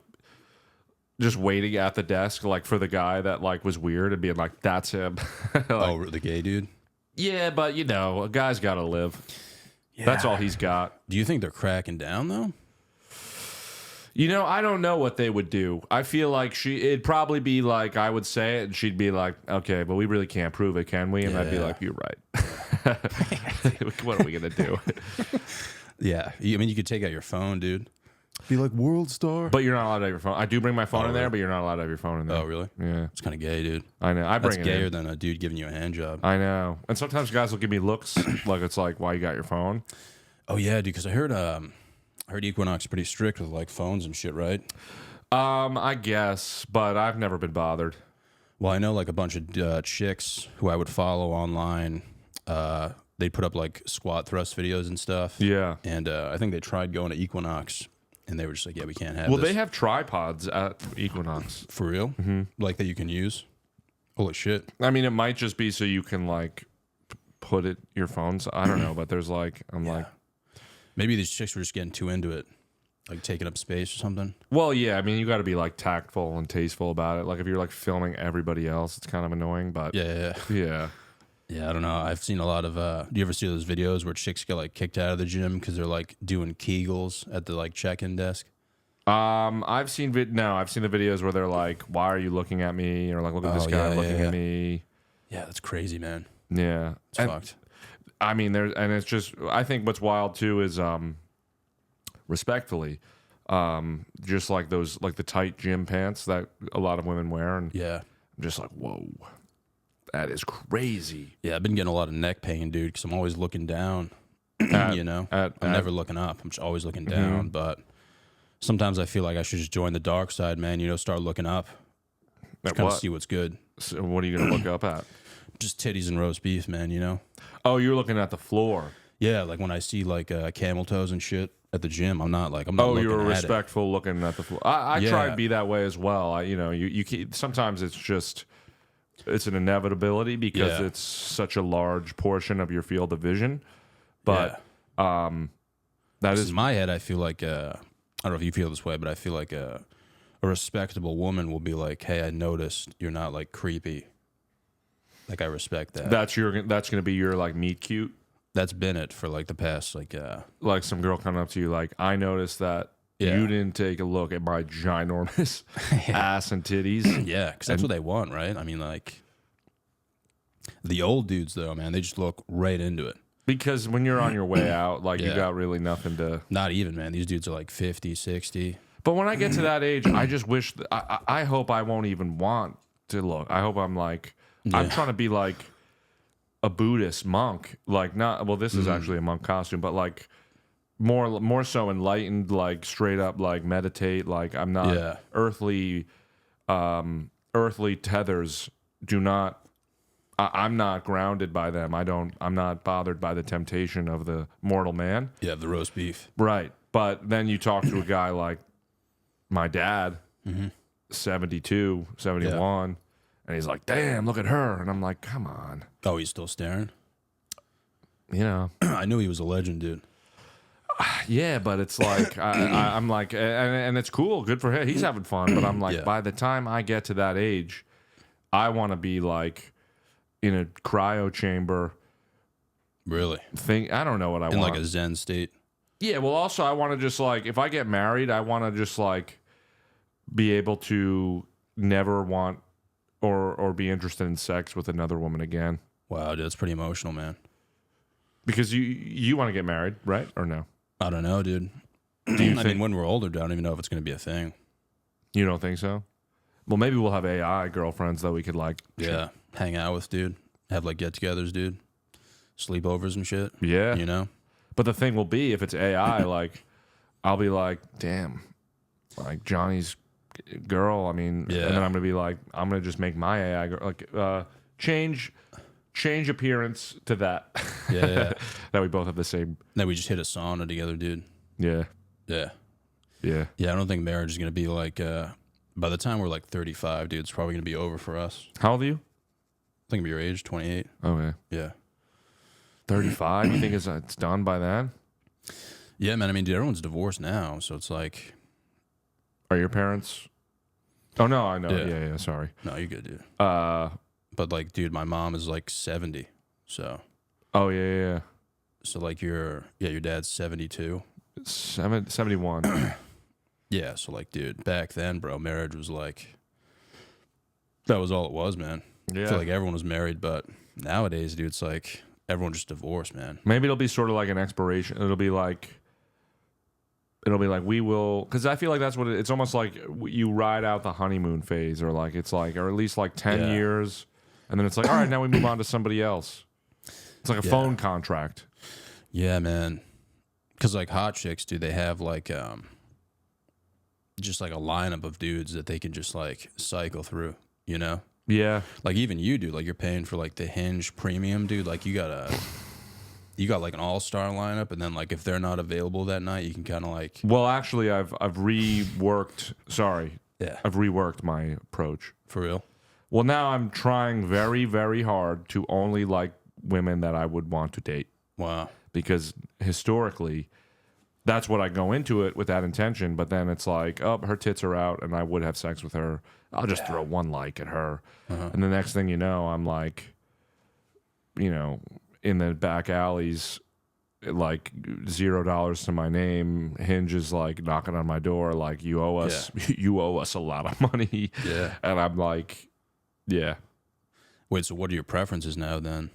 just waiting at the desk, like, for the guy that, like, was weird and being like, that's him. Like, Oh, the gay dude? yeah, but, you know, a guy's got to live. Yeah. That's all he's got. Do you think they're cracking down, though? You know, I don't know what they would do. I feel like it'd probably be like, I would say it, and she'd be like, okay, but we really can't prove it, can we? And I'd be Yeah. like, you're right. What are we going to do? Yeah, I mean, you could take out your phone, dude. Be like world star. But you're not allowed to have your phone. I do bring my phone in there, really? but you're not allowed to have your phone in there. Oh, really? Yeah. It's kind of gay, dude. I know. I That's bring it gayer in. than a dude giving you a hand job. I know. And sometimes guys will give me looks like it's like, why you got your phone? Oh yeah, dude. Because I heard Equinox is pretty strict with like phones and shit, right? I guess, but I've never been bothered. Well, I know like a bunch of chicks who I would follow online. They put up like squat thrust videos and stuff. Yeah. And I think they tried going to Equinox, and they were just like, "Yeah, we can't have Well, this." they have tripods at Equinox. For real, like that you can use. Holy shit! I mean, it might just be so you can like put it your phones. I don't know, but there's like like, Maybe these chicks were just getting too into it, like taking up space or something. well, yeah. I mean, you got to be like tactful and tasteful about it. Like if you're like filming everybody else, it's kind of annoying. But Yeah. Yeah, I don't know. I've seen a lot of. Do you ever see those videos where chicks get like kicked out of the gym because they're like doing Kegels at the like check-in desk? I've seen the videos where they're like, "Why are you looking at me?" Or like, "Look at this Oh, guy yeah, looking yeah. at me." Yeah, that's crazy, man. Yeah, It's and, fucked. I mean, it's just. I think what's wild too is, respectfully, just like those like the tight gym pants that a lot of women wear, and Yeah. I'm just like, whoa, that is crazy. Yeah, I've been getting a lot of neck pain, dude, because I'm always looking down. You know, I'm never looking up. I'm just always looking down. But sometimes I feel like I should just join the dark side, man. You know, start looking up, just kind of see what's good. So what are you gonna look up at? Just titties and roast beef, man. You know. Oh, you're looking at the floor. Yeah, like when I see like camel toes and shit at the gym, I'm not. Oh, looking you're at it. respectful looking at the floor. I try Yeah. to be that way as well. You sometimes it's just. It's an inevitability because Yeah. it's such a large portion of your field of vision. But that 'Cause is in my head. I feel like I don't know if you feel this way, but I feel like a respectable woman will be like, "Hey, I noticed you're not like creepy. Like I respect that." that's going to be your like meet cute. That's been it for like the past Like some girl coming up to you like, I noticed that Yeah. you didn't take a look at my ginormous ass and titties. yeah, because that's what they want, right? I mean, like the old dudes though, man, they just look right into it. Because when you're on your way out, like you Yeah. got really nothing to. Not even, man. These dudes are like 50, 60. But when I get to that age, I just wish I hope I won't even want to look. I hope I'm like I'm trying to be like a Buddhist monk, like not well. This is actually a monk costume, but like more so enlightened, like straight up, like meditate. Like I'm not Yeah. earthly tethers do not. I'm not grounded by them. I'm not bothered by the temptation of the mortal man. Yeah, the roast beef. Right. But then you talk to a guy like my dad, 72, 71, and he's like, damn, look at her. And I'm like, come on. Oh, he's still staring. You know. I knew he was a legend, dude. Yeah, but it's like, I'm like, and it's cool. Good for him. He's having fun. But I'm like, Yeah. by the time I get to that age, I want to be like in a cryo chamber Really, thing. I don't know what I in want. like a Zen state. Yeah, well, also I want to just like if I get married, I want to just like be able to never want or be interested in sex with another woman again. Wow, dude, that's pretty emotional, man. Because you want to get married, right? Or no? I don't know, dude. Do you I think mean, when we're older, dude, I don't even know if it's going to be a thing. you don't think so? Well, maybe we'll have AI girlfriends that we could like. Yeah, hang out with, dude. Have like get-togethers, dude. Sleepovers and shit. Yeah. You know. But the thing will be if it's AI, like I'll be like, damn, like Johnny's girl. I mean, Yeah. and then I'm gonna be like, I'm gonna just make my AI girl like change appearance to that. Yeah, yeah. That we both have the same. Then we just hit a sauna together, dude. Yeah. Yeah. Yeah. Yeah, I don't think marriage is going to be like, by the time we're like 35, dude, it's probably going to be over for us. How old are you? I think your age, 28. Okay. Yeah. 35. You think it's done by then? Yeah, man. I mean, dude, everyone's divorced now. So it's like, Are your parents? Oh no, I know. Yeah. Yeah. Sorry. no, you're good, dude. But like, dude, my mom is like 70. So, oh yeah. like your dad's 72. 71. Yeah. So like, dude, back then, bro, marriage was like, that was all it was, man. Yeah. I feel like everyone was married, but nowadays, dude, it's like everyone just divorced, man. Maybe it'll be sort of like an expiration. It'll be like it'll be like, we will, because I feel like that's what it's almost like you ride out the honeymoon phase, or like it's like, or at least like 10 years, and then it's like, all right, now we move on to somebody else. It's like a phone contract. Yeah, man. Because like hot chicks, dude, they have like just like a lineup of dudes that they can just like cycle through, you know? Yeah. Like even you, dude, like you're paying for like the Hinge premium, dude. Like you got like an all-star lineup, and then like if they're not available that night, you can kind of like. Well, actually, I've reworked. Sorry. Yeah. I've reworked my approach. For real? Well, now I'm trying very, very hard to only like women that I would want to date. Wow. Because historically, that's what I go into it with that intention. But then it's like, oh, her tits are out, and I would have sex with her. I'll just throw one like at her. And the next thing you know, I'm like, you know, in the back alleys, like $0 to my name. Hinge is like knocking on my door, like, you owe us, you owe us a lot of money. Yeah. And I'm like, yeah. Wait, so what are your preferences now then?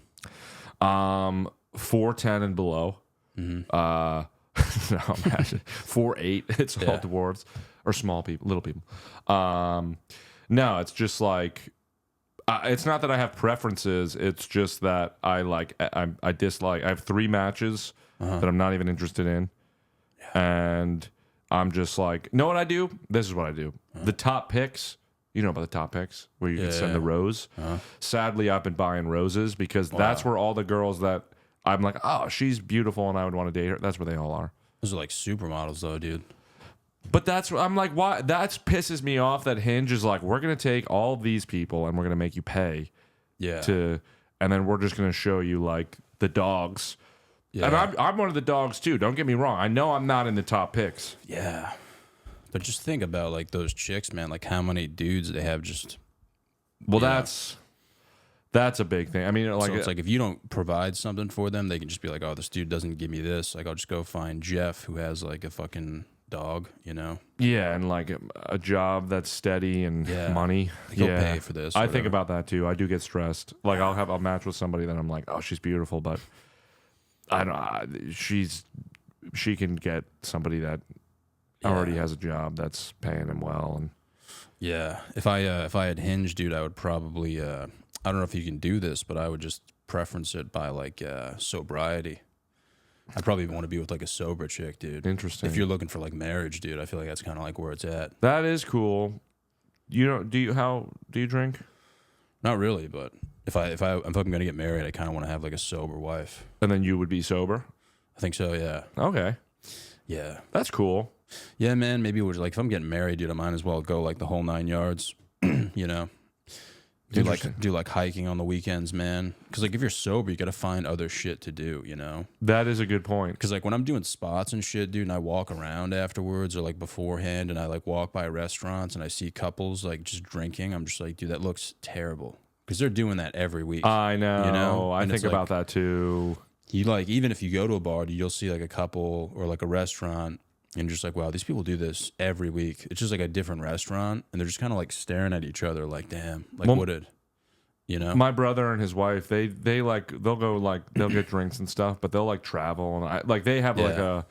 4'10" and below. No, imagine 4'8". It's all dwarves or small people, little people. No, it's just like, it's not that I have preferences. It's just that I dislike. I have 3 matches that I'm not even interested in, and I'm just like, know what I do? This is what I do. The top picks. You know about the top picks where you can send the rose. Sadly, I've been buying roses because that's where all the girls that I'm like, oh, she's beautiful and I would want to date her. That's where they all are. Those are like supermodels though, dude. But that's, I'm like, why? That pisses me off that Hinge is like, we're going to take all of these people and we're going to make you pay. Yeah. And then we're just going to show you like the dogs. Yeah. And I'm one of the dogs too. Don't get me wrong. I know I'm not in the top picks. Yeah. But just think about like those chicks, man, like how many dudes they have just. Well, that's a big thing. I mean, like, so it's like if you don't provide something for them, they can just be like, oh, this dude doesn't give me this. Like, I'll just go find Jeff who has like a fucking dog, you know? Yeah, and like a job that's steady and money. He'll pay for this. I think about that too. I do get stressed. Like I'll match with somebody that I'm like, oh, she's beautiful, but I don't. She can get somebody that already has a job that's paying him well. And yeah, if I had Hinge, dude, I would probably. I don't know if you can do this, but I would just preference it by like sobriety. I'd probably want to be with like a sober chick, dude. Interesting. If you're looking for like marriage, dude, I feel like that's kind of like where it's at. That is cool. You know, do you drink? Not really, but if I'm gonna get married, I kind of want to have like a sober wife. And then you would be sober? I think so. Yeah. Okay. Yeah. That's cool. Yeah, man. Maybe we're like, if I'm getting married, dude, I might as well go like the whole 9 yards. You know. Do like hiking on the weekends, man. Because like if you're sober, you got to find other shit to do, you know. That is a good point. Because like when I'm doing spots and shit, dude, and I walk around afterwards or like beforehand, and I like walk by restaurants and I see couples like just drinking, I'm just like, dude, that looks terrible. Because they're doing that every week. I know. You know. I And think it's about like, that too. You like even if you go to a bar, dude, you'll see like a couple or like a restaurant. And just like, wow, these people do this every week. It's just like a different restaurant, and they're just kind of like staring at each other, like, damn, like what did, you know? My brother and his wife, they'll go like they'll get drinks and stuff, but they'll like travel and they have like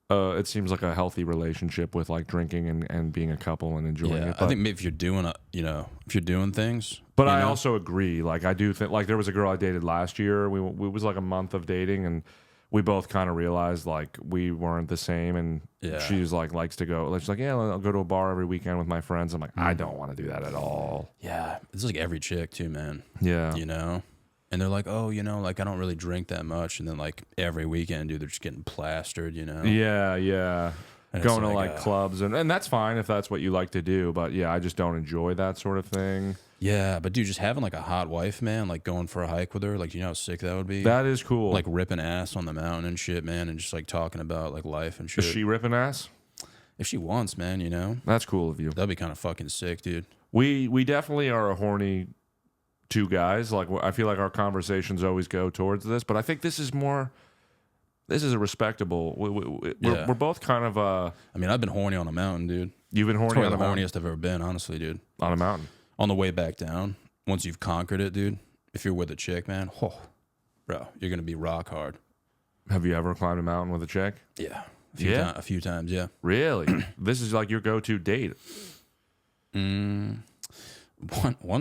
it seems like a healthy relationship with like drinking and being a couple and enjoying it. But I think maybe if you're doing if you're doing things. But I also agree. Like I do think like there was a girl I dated last year. We was like a month of dating and. We both kind of realized like we weren't the same, and she was like likes to go. Like she's like, yeah, I'll go to a bar every weekend with my friends. I'm like, I don't want to do that at all. Yeah, it's like every chick too, man. Yeah, you know, and they're like, oh, you know, like I don't really drink that much, and then like every weekend, dude, they're just getting plastered, you know. Yeah. And going to like clubs and that's fine if that's what you like to do, but yeah, I just don't enjoy that sort of thing. Yeah, but dude, just having like a hot wife, man, like going for a hike with her, like you know how sick that would be. That is cool. Like ripping ass on the mountain and shit, man, and just like talking about like life and shit. Is she ripping ass? If she wants, man, you know. That's cool of you. That'd be kind of fucking sick, dude. We definitely are a horny two guys. Like I feel like our conversations always go towards this, but I think this is more. This is a respectable. We're both kind of. I mean, I've been horny on a mountain, dude. You've been horny on the mountain? horniest I've ever been, honestly, dude. On a mountain. On the way back down, once you've conquered it, dude. If you're with a chick, man, bro, you're gonna be rock hard. Have you ever climbed a mountain with a chick? Yeah, A few times, yeah. Really? This is like your go-to date. One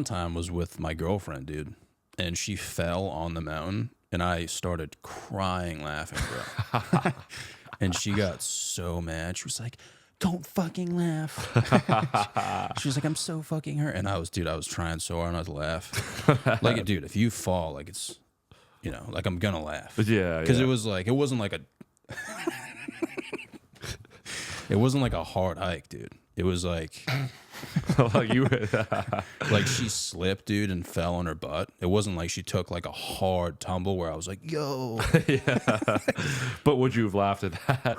time was with my girlfriend, dude, and she fell on the mountain, and I started crying laughing, bro. And she got so mad. She was like, "Don't fucking laugh." She was like, "I'm so fucking hurt," and I was trying so hard not to laugh. Like, dude, if you fall, like it's, like I'm gonna laugh. Yeah, because it wasn't like a. It wasn't like a hard hike, dude. It was like, like you, like she slipped, dude, and fell on her butt. It wasn't like she took like a hard tumble where I was like, "Yo." yeah. But would you have laughed at that?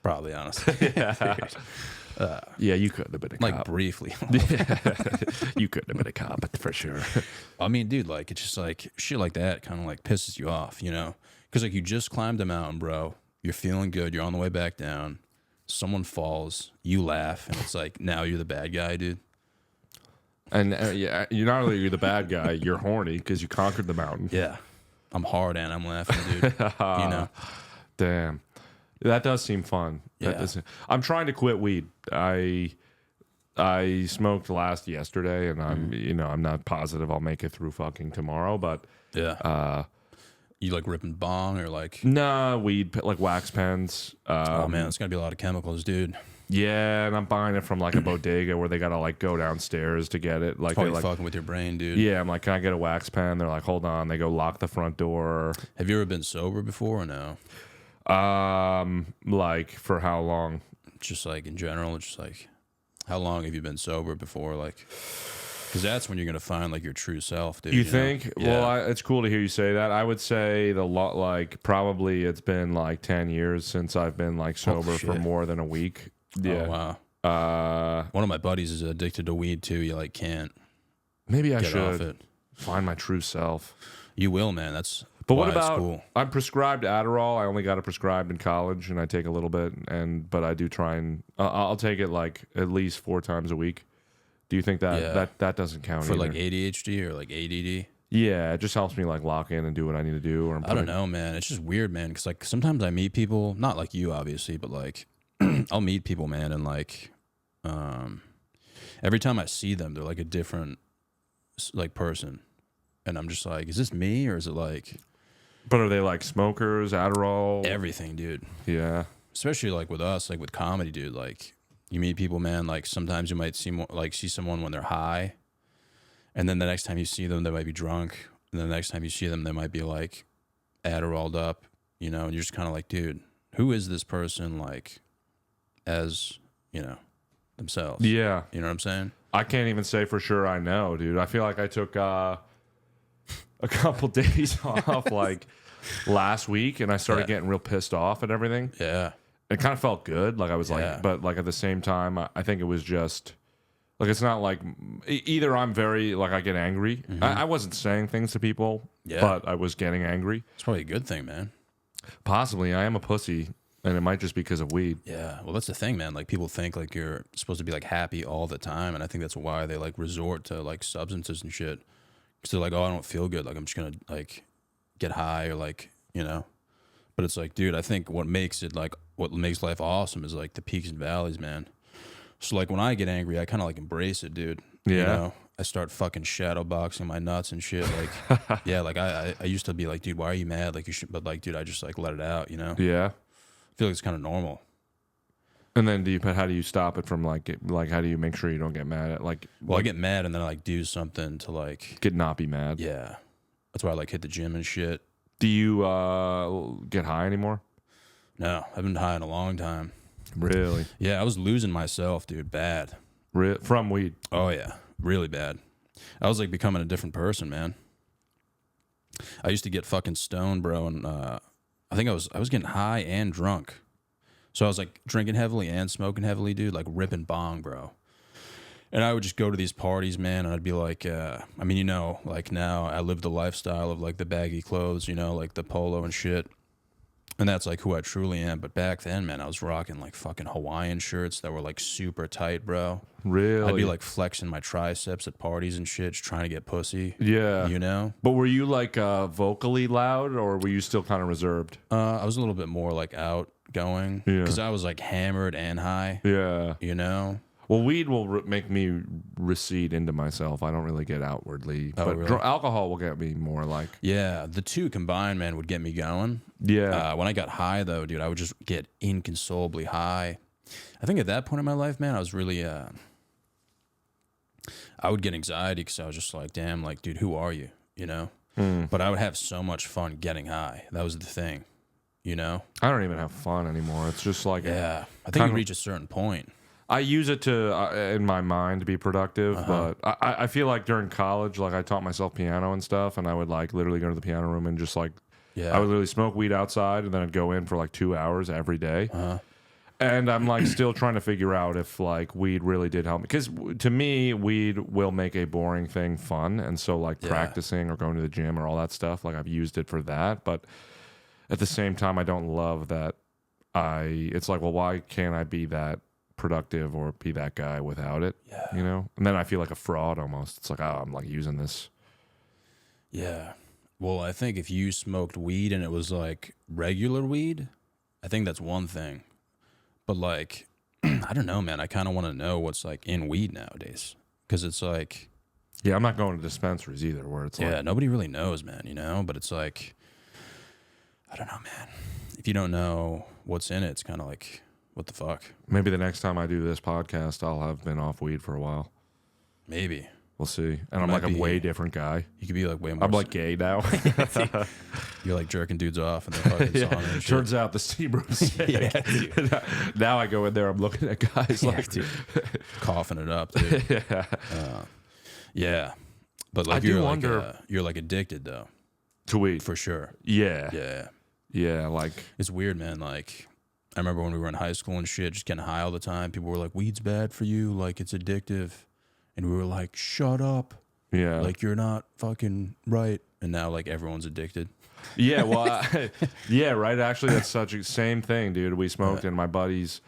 Probably, honestly. Yeah, you couldn't have been a Like cop. briefly. You couldn't have been a cop, for sure. I mean, dude, like it's just like shit like that kind of like pisses you off, Because like you just climbed a mountain, bro. You're feeling good. You're on the way back down. Someone falls. You laugh, and it's like now you're the bad guy, dude. And yeah, you're not only the bad guy, you're horny because you conquered the mountain. Yeah, I'm hard and I'm laughing, dude. Damn, that does seem fun. Yeah. I'm trying to quit weed. I smoked yesterday, and I'm not positive I'll make it through fucking tomorrow. But Yeah. You like ripping bong or like? nah, weed like wax pens. Oh man, it's gonna be a lot of chemicals, dude. Yeah, and I'm buying it from like a bodega where they gotta like go downstairs to get it. Like, Probably they, like fucking with your brain, dude. yeah, I'm like, can I get a wax pen? They're like, hold on. They go lock the front door. Have you ever been sober before or no? Like for how long? Just like in general, just like how long have you been sober before? Like, because that's when you're gonna find like your true self, dude. You know? think? Yeah. Well, it's cool to hear you say that. I would say like probably it's been like 10 years since I've been like sober for shit. more than a week. Yeah. Oh, wow. One of my buddies is addicted to weed too. You like can't Maybe I get off should it. find my true self. You will, man. That's But why what it's about? cool. I'm prescribed Adderall. I only got it prescribed in college, and I take a little bit. But I do try and I'll take it like at least 4 times a week. Do you think that Yeah. that doesn't count For either? like ADHD or like ADD? Yeah, it just helps me like lock in and do what I need to do. Or I don't know, man. It's just weird, man. Because like sometimes I meet people, not like you, obviously, but like I'll meet people, man, and like every time I see them, they're like a different like person, and I'm just like, is this me or is it like But are they like smokers, Adderall? everything, dude? Yeah. Especially like with us, like with comedy, dude. Like you meet people, man. Like sometimes you might see someone when they're high, and then the next time you see them, they might be drunk, and then the next time you see them, they might be like Adderalled up, and you're just kind of like, dude, who is this person? Like, as themselves. Yeah. You know what I'm saying? I can't even say for sure I know, dude. I feel like I took a couple days off like last week, and I started getting real pissed off at everything. Yeah. It kind of felt good. Like I was Yeah. like, but like at the same time, I think it was just like, it's not like either I'm very like I get angry. I wasn't saying things to people, Yeah. but I was getting angry. It's probably a good thing, man. Possibly. I am a pussy, and it might just be because of weed. Yeah. Well, that's the thing, man. Like people think like you're supposed to be like happy all the time, and I think that's why they like resort to like substances and shit. Because they're like, oh, I don't feel good. Like I'm just gonna like get high or like But it's like, dude, I think what makes life awesome is like the peaks and valleys, man. So like when I get angry, I kind of like embrace it, dude. Yeah. I start fucking shadow boxing my nuts and shit. Like, yeah, like I used to be like, dude, why are you mad? Like you should, but like, dude, I just like let it out, Yeah. I feel like it's kind of normal. And then how do you stop it from like how do you make sure you don't get mad at like? Well, I get mad and then I like do something to like, not be mad. yeah. That's why I like hit the gym and shit. Do you get high anymore? No, I've been high in a long time. Really? Yeah, I was losing myself, dude, bad. From weed? Oh yeah, really bad. I was like becoming a different person, man. I used to get fucking stoned, bro, and I think I was getting high and drunk. So I was like drinking heavily and smoking heavily, dude, like ripping bong, bro. And I would just go to these parties, man, and I'd be like, like now I live the lifestyle of like the baggy clothes, like the polo and shit. And that's like who I truly am. But back then, man, I was rocking like fucking Hawaiian shirts that were like super tight, bro. Really? I'd be like flexing my triceps at parties and shit, just trying to get pussy. Yeah. You know? But were you like vocally loud, or were you still kind of reserved? I was a little bit more like outgoing Yeah. because I was like hammered and high, Yeah. you know? Well, weed will make me recede into myself. I don't really get outwardly, Oh, but really? alcohol will get me more like. Yeah, the two combined, man, would get me going. Yeah. When I got high, though, dude, I would just get inconsolably high. I think at that point in my life, man, I was really, I would get anxiety because I was just like, damn, like, dude, who are you? You know? But I would have so much fun getting high. That was the thing, you know? I don't even have fun anymore. It's just like Yeah, I think you reach a certain point. I use it to in my mind to be productive, but I feel like during college, like I taught myself piano and stuff, and I would like literally go to the piano room and just like Yeah. I would literally smoke weed outside, and then I'd go in for like 2 hours every day. And I'm like still trying to figure out if like weed really did help me, because to me weed will make a boring thing fun, and so like practicing or going to the gym or all that stuff, like I've used it for that, but at the same time I don't love that it's like, well, why can't I be that productive or be that guy without it? You know? And then I feel like a fraud almost. It's like, oh, I'm like using this. Yeah. Well, I think if you smoked weed and it was like regular weed, I think that's one thing. But like, I don't know, man. I kind of want to know what's like in weed nowadays, because it's like, Yeah, I'm not going to dispensaries either, where it's yeah, like, nobody really knows, man. You know, but it's like, I don't know, man. If you don't know what's in it, it's kind of like, what the fuck? maybe the next time I do this podcast, I'll have been off weed for a while. Maybe We'll see. And I'm Might like a be- way different guy. you could be like way more. I'm like gay now. You're like jerking dudes off and they're fucking sauna and shit. Turns out the steam room's sick. Yeah, dude. Now I go in there, I'm looking at guys Yeah, like, dude. Coughing it up, dude. yeah. Yeah, but like I do you're wonder- like you're like addicted though, To weed. for sure. Yeah. Yeah, Yeah, like, it's weird, man. Like I remember when we were in high school and shit, just getting high all the time. People were like, "Weed's bad for you, like it's addictive," and we were like, "Shut up, yeah. like you're not fucking right." And now like everyone's addicted. Yeah, well, yeah, right. Actually, that's such a same thing, dude. We smoked, and my buddies,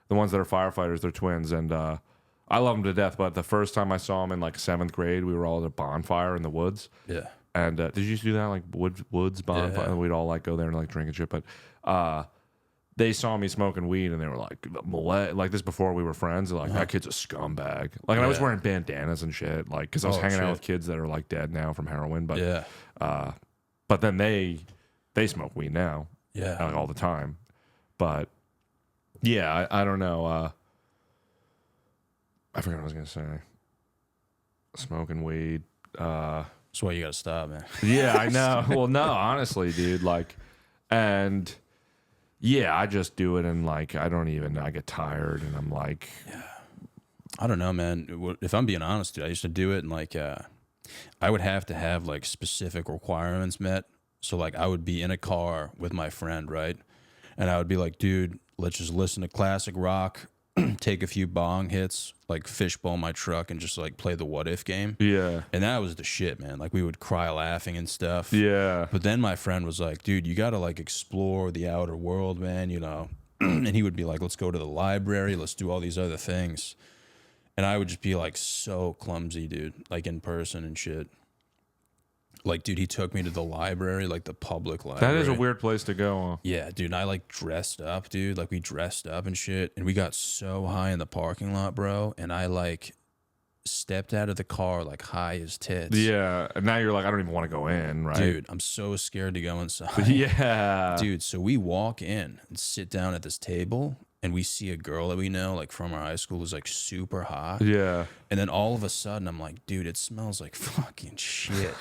the ones that are firefighters, they're twins, and I love them to death. But the first time I saw them in like 7th grade, we were all at a bonfire in the woods. Yeah, And did you used to do that, like woods bonfire? Yeah. And we'd all like go there and like drink and shit. But they saw me smoking weed, and they were like, Millea, like this before we were friends. They're like, that kid's a scumbag. Like, and I was Yeah. wearing bandanas and shit, like, because I was Oh, hanging out shit. with kids that are like dead now from heroin. But yeah, but then they smoke weed now, yeah. like all the time. But yeah, I don't know. I forgot what I was gonna say. Smoking weed. That's why you gotta stop, man. Yeah, I know. Well, no, honestly, dude, like, and yeah, I just do it, and like, I get tired, and I'm like, I don't know, man. If I'm being honest, dude, I used to do it, and like, I would have to have like specific requirements met. So like, I would be in a car with my friend, right, and I would be like, dude, let's just listen to classic rock, take a few bong hits, like fishbowl my truck, and just like play the what if game. yeah, And that was the shit, man. Like we would cry laughing and stuff. yeah, But then my friend was like, dude, you got to like explore the outer world, man, you know? And he would be like, let's go to the library. Let's do all these other things. And I would just be like so clumsy, dude, like in person and shit. Like, dude, he took me to the library, like the public library. that is a weird place to go. Yeah, dude, and I like dressed up, dude. Like we dressed up and shit. And we got so high in the parking lot, bro. And I like stepped out of the car like high as tits. Yeah, and now you're like, I don't even want to go in, right? Dude, I'm so scared to go inside. Yeah, Dude, so we walk in and sit down at this table, and we see a girl that we know, like from our high school, who's like super hot. yeah, And then all of a sudden, I'm like, dude, it smells like fucking shit.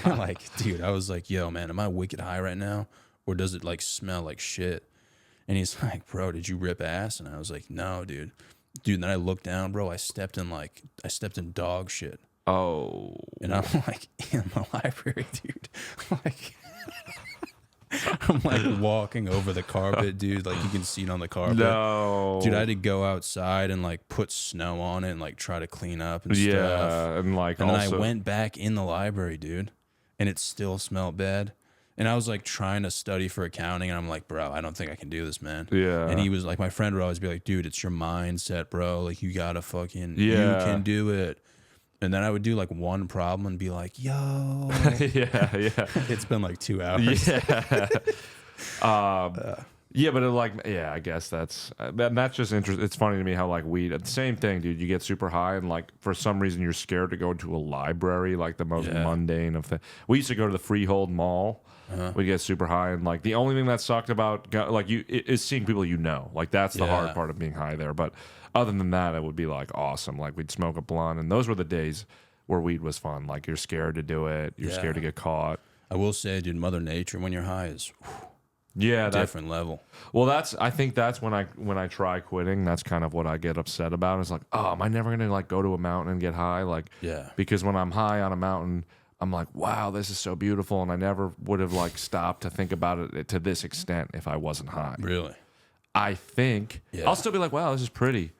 Like, dude, I was like, yo, man, am I wicked high right now? Or does it like smell like shit? And he's like, bro, did you rip ass? And I was like, no, dude. Dude, and then I looked down, bro. I stepped in dog shit. Oh, And I'm like in the library, dude. Like, I'm like walking over the carpet, dude. Like you can see it on the carpet. no, Dude, I had to go outside and like put snow on it and like try to clean up and stuff. yeah, and like And then also, I went back in the library, dude, and it still smelled bad. And I was like trying to study for accounting, and I'm like, bro, I don't think I can do this, man. Yeah. And he was like, my friend would always be like, dude, it's your mindset, bro. Like, you gotta fucking, Yeah. you can do it. And then I would do like one problem and be like, yo. yeah. It's been like 2 hours. Yeah. Yeah, but I guess that's just interesting. It's funny to me how like weed, the same thing, dude. You get super high and like for some reason you're scared to go into a library, like the most mundane of things. We used to go to the Freehold Mall. We get super high and like the only thing that sucked about like you is seeing people you know. Like that's the hard part of being high there. But other than that, it would be like awesome. Like we'd smoke a blunt, and those were the days where weed was fun. Like you're scared to do it. You're scared to get caught. I will say, dude, Mother Nature when you're high is different level. Well, I think that's when I try quitting. That's kind of what I get upset about. It's like, oh, am I never gonna like go to a mountain and get high? Like, because when I'm high on a mountain, I'm like, wow, this is so beautiful, and I never would have like stopped to think about it to this extent if I wasn't high. Really? I think I'll still be like, wow, this is pretty.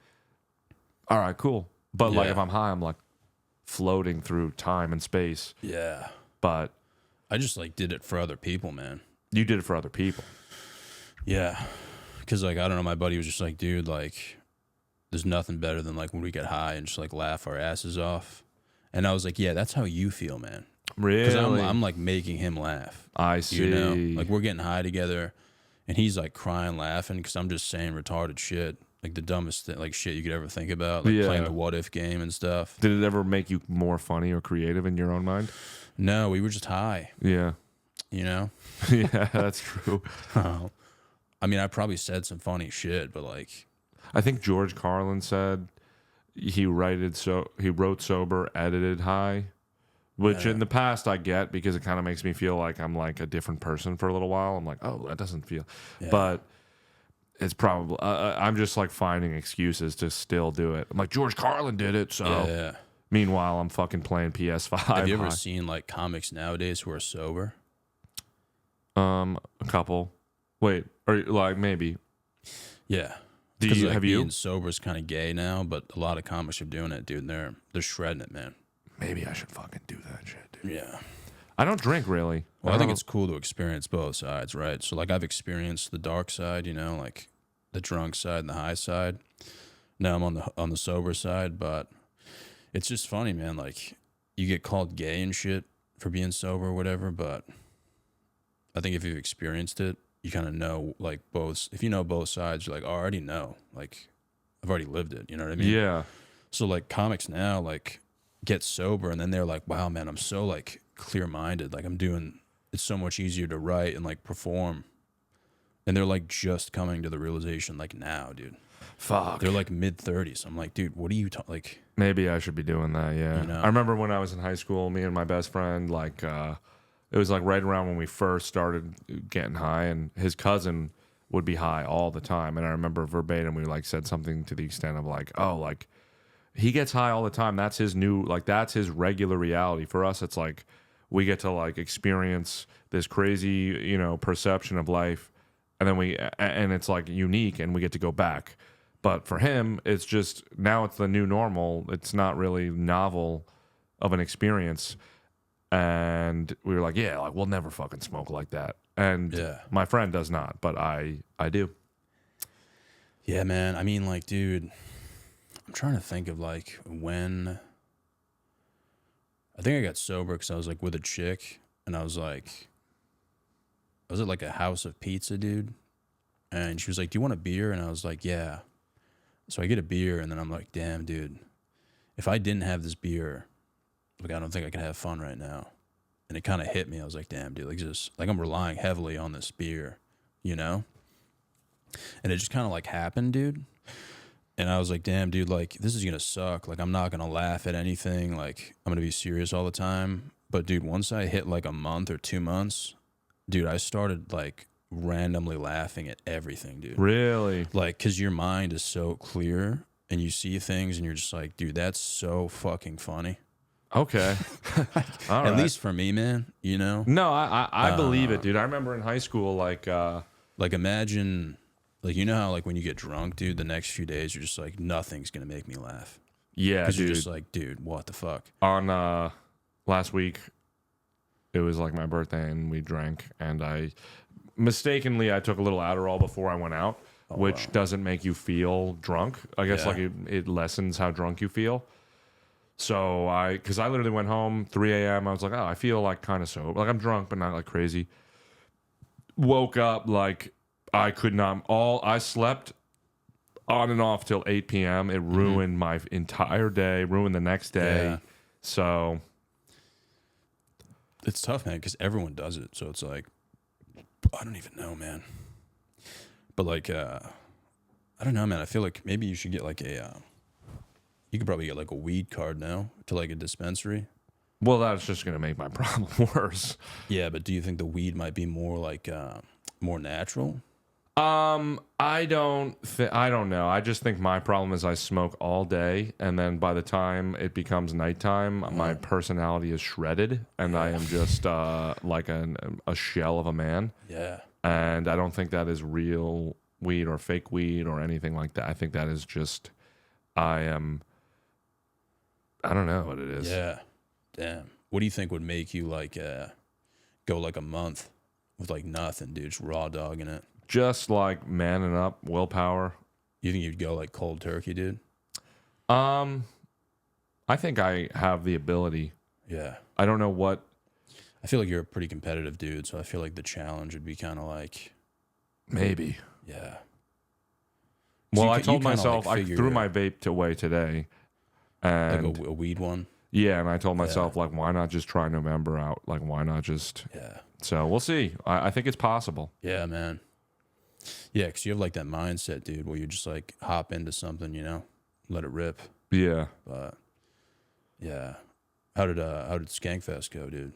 All right, cool. But like if I'm high, I'm like floating through time and space. Yeah. But I just like did it for other people, man. You did it for other people. Yeah. Because like, I don't know, my buddy was just like, dude, like there's nothing better than like when we get high and just like laugh our asses off. And I was like, yeah, that's how you feel, man. Really? Because I'm like making him laugh. I see. You know? Like we're getting high together and he's like crying, laughing because I'm just saying retarded shit. Like the dumbest like shit you could ever think about. Like playing the what if game and stuff. Did it ever make you more funny or creative in your own mind? No, we were just high. Yeah. You know? Yeah, that's true. I mean, I probably said some funny shit, but like, I think George Carlin said he wrote sober, edited high, which in the past I get because it kind of makes me feel like I'm like a different person for a little while. I'm like, oh, that doesn't feel, but it's probably I'm just like finding excuses to still do it. I'm like, George Carlin did it, so meanwhile I'm fucking playing PS5. Have you ever seen like comics nowadays who are sober? A couple. Wait, or like maybe. Yeah. Have you? Being sober is kind of gay now, but a lot of comics are doing it, dude. And they're shredding it, man. Maybe I should fucking do that shit, dude. Yeah. I don't drink really. Well, I think it's cool to experience both sides, right? So like I've experienced the dark side, you know, like the drunk side and the high side. Now I'm on the sober side, but it's just funny, man. Like you get called gay and shit for being sober or whatever, but I think if you've experienced it, you kind of know like both. If you know both sides, you're like, oh, I already know. Like I've already lived it. You know what I mean? Yeah. So like comics now like get sober and then they're like, wow, man, I'm so like clear-minded. Like it's so much easier to write and like perform. And they're like just coming to the realization like now, dude. Fuck. They're like mid-30s. I'm like, dude, what are you like? Maybe I should be doing that. Yeah. You know? I remember when I was in high school, me and my best friend, like, it was like right around when we first started getting high, and his cousin would be high all the time. And I remember verbatim, we like said something to the extent of like, oh, like he gets high all the time. That's his that's his regular reality. For us, it's like we get to like experience this crazy, you know, perception of life. And then and it's like unique and we get to go back. But for him, it's just now it's the new normal. It's not really novel of an experience. And we were like, yeah, like we'll never fucking smoke like that. And my friend does not, but I do. Yeah, man. I mean, like, dude, I'm trying to think of like when. I think I got sober because I was like with a chick, and I was at like a house of pizza, dude. And she was like, "Do you want a beer?" And I was like, "Yeah." So I get a beer, and then I'm like, "Damn, dude, if I didn't have this beer, like I don't think I could have fun right now." And it kind of hit me. I was like, "Damn, dude, like just like I'm relying heavily on this beer, you know?" And it just kind of like happened, dude. And I was like, "Damn, dude, like this is gonna suck. Like I'm not gonna laugh at anything. Like I'm gonna be serious all the time." But dude, once I hit like a month or 2 months, dude, I started like randomly laughing at everything, dude. Really? Like, cause your mind is so clear and you see things and you're just like, dude, that's so fucking funny. Okay. At least for me, man, you know? No, I believe it, dude. I remember in high school, like imagine, like, you know how, like, when you get drunk, dude, the next few days, you're just like, nothing's going to make me laugh. Yeah, Cause dude. you're just like, dude, what the fuck? On last week, It was like my birthday, and we drank, and I took a little Adderall before I went out, which doesn't make you feel drunk. I guess like it lessens how drunk you feel. So because I literally went home 3 a.m. I was like, oh, I feel like kind of sober, like I'm drunk but not like crazy. Woke up like I could not. I slept on and off till 8 p.m. It ruined my entire day, ruined the next day. Yeah. So it's tough, man, because everyone does it. So it's like, I don't even know, man. But like, I don't know, man. I feel like maybe you should get like you could probably get like a weed card now to like a dispensary. Well, that's just gonna make my problem worse. Yeah, but do you think the weed might be more like more natural? I don't know. I just think my problem is I smoke all day, and then by the time it becomes nighttime, my personality is shredded, and I am just like a shell of a man. Yeah. And I don't think that is real weed or fake weed or anything like that. I think that is just I don't know what it is. Yeah. Damn. What do you think would make you like go like a month with like nothing, dude, just raw dogging it? Just like manning up, willpower. You think you'd go like cold turkey, dude? I think I have the ability. Yeah. I don't know what. I feel like you're a pretty competitive dude, so I feel like the challenge would be kind of like maybe. Yeah. Well, So I told kinda, myself like, I threw my vape away today, and like a weed one. yeah, and I told myself like, why not just try November out? Like, why not just? Yeah. So we'll see. I think it's possible. Yeah, man. Yeah, because you have like that mindset, dude, where you just like hop into something, let it rip. Yeah. But yeah, how did Skankfest go, dude?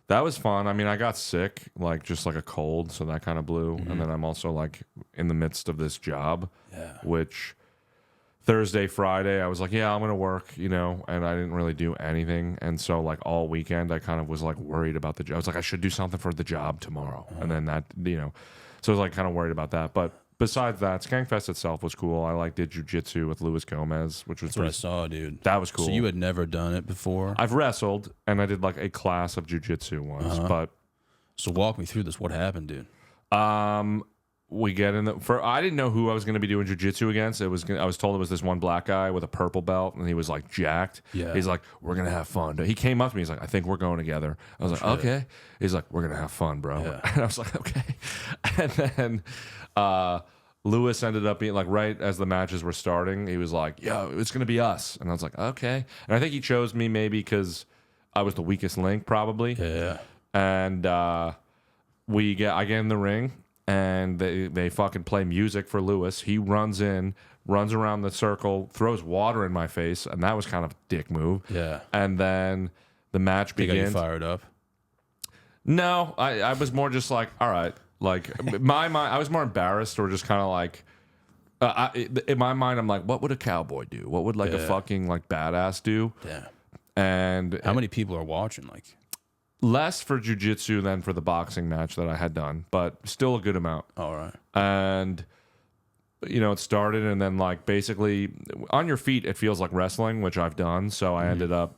That was fun. I mean, I got sick, like just like a cold, so that kind of blew. And then I'm also like in the midst of this job, which Thursday, Friday, I was like, yeah, I'm going to work, and I didn't really do anything. And so like all weekend, I kind of was like worried about the job. I was like, I should do something for the job tomorrow. And then that, so I was like kind of worried about that. But besides that, Skankfest itself was cool. I did jujitsu with Luis Gomez, which was That's what I saw, dude. That was cool. So you had never done it before? I've wrestled, and I did like a class of jujitsu once. But so walk me through this. What happened, dude? we get in I didn't know who I was going to be doing jiu-jitsu against. I was told it was this one black guy with a purple belt, and he was like jacked. Yeah. He's like, we're going to have fun. He came up to me. He's like, I think we're going together. I was like, okay. He's like, we're going to have fun, bro. Yeah. And I was like, okay. And then Lewis ended up being like, right as the matches were starting, he was like, yo, it's going to be us. And I was like, okay. And I think he chose me maybe because I was the weakest link, probably. Yeah. And I get in the ring, and they fucking play music for Lewis. He runs around the circle, throws water in my face, and that was kind of a dick move. Yeah. And then the match They got you begins. fired up? No, I was more just like, all right. Like, I was more embarrassed, or just kind of like, in my mind, I'm like, what would a cowboy do? What would like a fucking like badass do? Yeah. And How many people are watching? Like, less for jiu-jitsu than for the boxing match that I had done, but still a good amount. all right. And it started, and then like basically on your feet it feels like wrestling, which I've done. So I ended up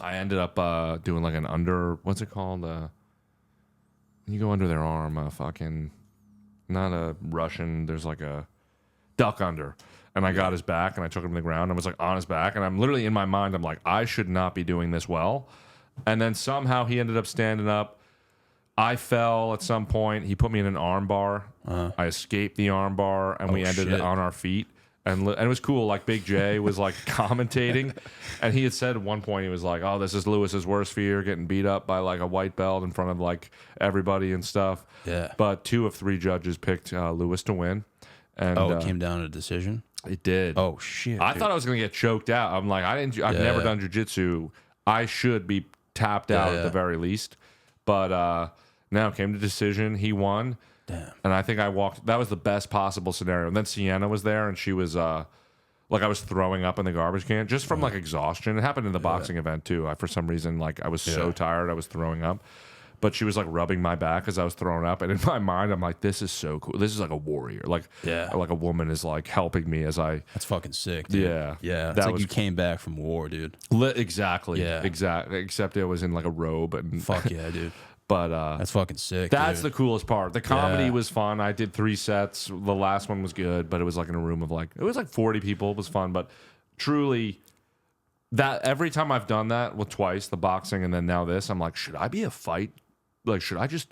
doing like an under, what's it called, when you go under their arm, fucking, not a Russian, there's like a duck under. And I got his back, and I took him to the ground. I was like on his back, and I'm literally in my mind, I'm like, I should not be doing this well. And then somehow he ended up standing up. I fell at some point. He put me in an arm bar. I escaped the arm bar, and we ended shit. on our feet. And it was cool. Like Big J was like commentating, and he had said at one point, he was like, "Oh, this is Lewis's worst fear, getting beat up by like a white belt in front of like everybody and stuff." Yeah. But 2 of 3 judges picked Lewis to win. And It came down to a decision? it did. Oh, shit. I dude. thought I was gonna get choked out. I'm like, I've never done jiu-jitsu. I should be tapped out at the very least. But now it came to decision. He won. Damn. And I think I walked. That was the best possible scenario. And then Sienna was there, and she was like, I was throwing up in the garbage can just from like exhaustion. It happened in the boxing event too. For some reason, like I was so tired, I was throwing up. but she was like rubbing my back as I was throwing up, and in my mind, I'm like, this is so cool. This is like a warrior, like like a woman is like helping me as I. That's fucking sick, dude. Yeah. It's like you came back from war, dude. Exactly. Yeah. Exactly. Except it was in like a robe and Fuck yeah, dude. But that's fucking sick. that's dude. the coolest part. The comedy Yeah. was fun. I did 3 sets. The last one was good, but it was like in a room of like it was like 40 people. It was fun, but truly, that every time I've done that with twice the boxing and then now this, I'm like, should I be a fight? Like, should I just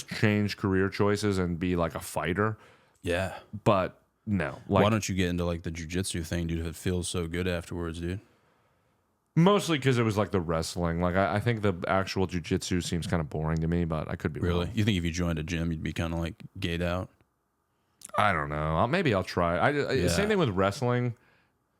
change career choices and be like a fighter? Yeah. But no. Like, Why don't you get into like the jujitsu thing, dude? If it feels so good afterwards, dude. mostly because it was like the wrestling. Like I think the actual jujitsu seems kind of boring to me, but I could be Really? wrong. You think if you joined a gym, you'd be kind of like gayed out? I don't know. Maybe I'll try. Yeah. Same thing with wrestling.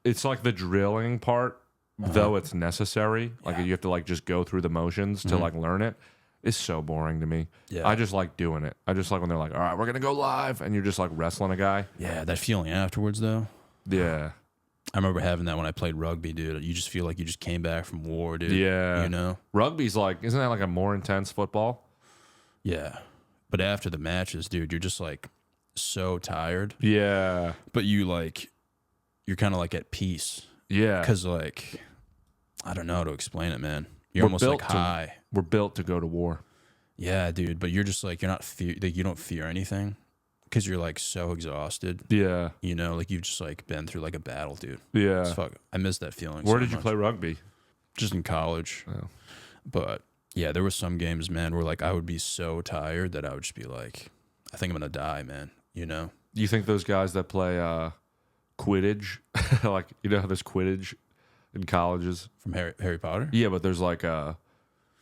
It's like the drilling part, though it's necessary. Like you have to like just go through the motions to like learn it. It's so boring to me. Yeah. I just like doing it. I just like when they're like, all right, we're going to go live. And you're just like wrestling a guy. Yeah, that feeling afterwards, though. Yeah. I remember having that when I played rugby, dude. You just feel like you just came back from war, dude. Yeah. You know? Rugby's like, isn't that like a more intense football? Yeah. But after the matches, dude, you're just like so tired. Yeah. But you're kind of like at peace. Yeah. Because, like, I don't know how to explain it, man. You're We're almost like built to- high. We're built to go to war. Yeah, dude. But you're just like, you're not like, you don't fear anything because you're like so exhausted. Yeah. You know, like you've just like been through like a battle, dude. Yeah. It's fuck. I miss that feeling. Where so did you much. play rugby? Just in college. Oh. But yeah, there were some games, man, where like I would be so tired that I would just be like, I think I'm gonna die, man. You know? You think those guys that play Quidditch, like, you know how there's Quidditch in colleges? From Harry Potter? Yeah, but there's like a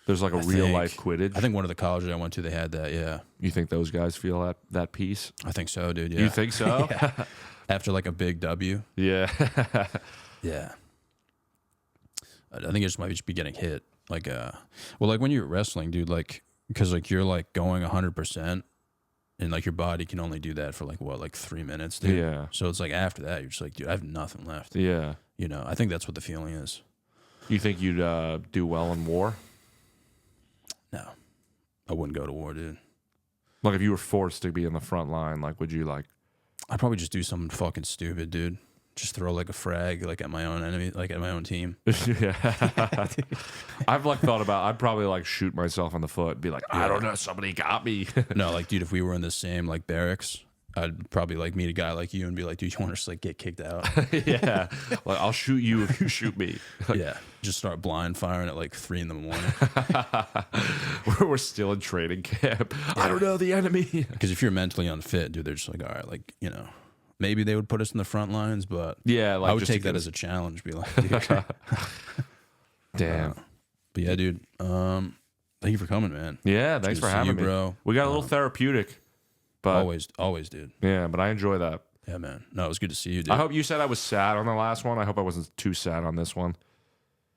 I real life think- Quidditch. I think one of the colleges I went to, they had that. Yeah, You think those guys feel that peace? I think so, dude. Yeah. You think so? After like a big W. Yeah. Yeah. I think it just might just be getting hit. Like, well, like when you're wrestling, dude, like, because like you're like going 100%, and like your body can only do that for like what, like 3 minutes, dude. Yeah. So it's like after that, you're just like, dude, I have nothing left. Yeah. You know, I think that's what the feeling is. You think you'd do well in war? No, I wouldn't go to war, dude. Like if you were forced to be in the front line, like would you like? I'd probably just do something fucking stupid, dude. Just throw like a frag like at my own enemy, like at my own team. Yeah. I've like thought about. I'd probably like shoot myself in the foot. And be like, I don't know, somebody got me. No, like, dude, if we were in the same like barracks, I'd probably like meet a guy like you and be like, dude, you want to just like get kicked out? Yeah. Like I'll shoot you if you shoot me. Yeah, just start blind firing at like 3 a.m. We're still in training camp. I don't know the enemy. Because if you're mentally unfit, dude, they're just like, all right, like, you know, maybe they would put us in the front lines, but Yeah, like I would just take that against- as a challenge. Be like, dude. Damn. But yeah, dude, thank you for coming, man. Yeah, thanks Good for to see having you, me, bro. We got a little therapeutic, but Always, dude. yeah, but I enjoy that. Yeah, man. No, it was good to see you, dude. I hope you said I was sad on the last one. I hope I wasn't too sad on this one.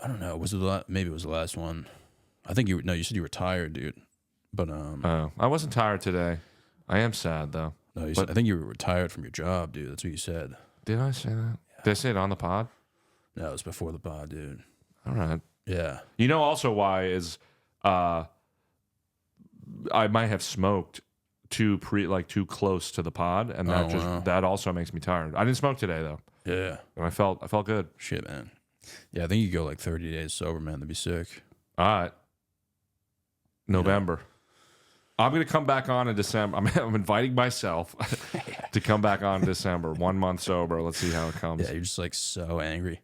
I don't know. Was it maybe it was the last one? I think you said you were tired, dude. But Oh, I wasn't tired today. I am sad though. no, you but- said, I think you were retired from your job, dude. That's what you said. Did I say that? Did I say it on the pod? No, it was before the pod, dude. All right. Yeah. You know also why is I might have smoked too close to the pod, and that wow. that also makes me tired. I didn't smoke today though, Yeah. and I felt good. Shit, man. Yeah, I think you go like 30 days sober, man. That'd be sick. All right. November. I'm gonna come back on in December. I'm inviting myself to come back on in December. 1 month sober. Let's see how it comes. Yeah, you're just like so angry.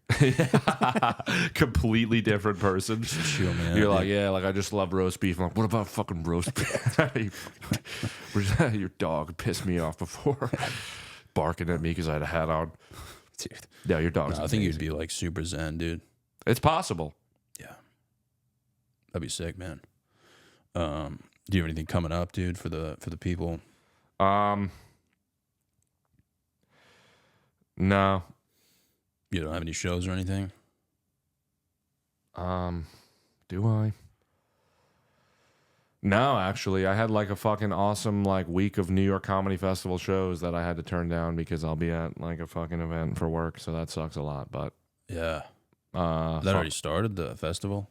Completely different person. Chill, man. You're like, dude. yeah, like I just love roast beef. I'm like, what about fucking roast beef? Your dog pissed me off before, barking at me because I had a hat on. Dude. Yeah, your dog's. No, I think you'd amazing. be like super zen, dude. It's possible. Yeah. That'd be sick, man. Do you have anything coming up, dude, for the people? No. You don't have any shows or anything? Do I? No, actually, I had like a fucking awesome like week of New York Comedy Festival shows that I had to turn down because I'll be at like a fucking event for work, so that sucks a lot. But Yeah. That already started, the festival?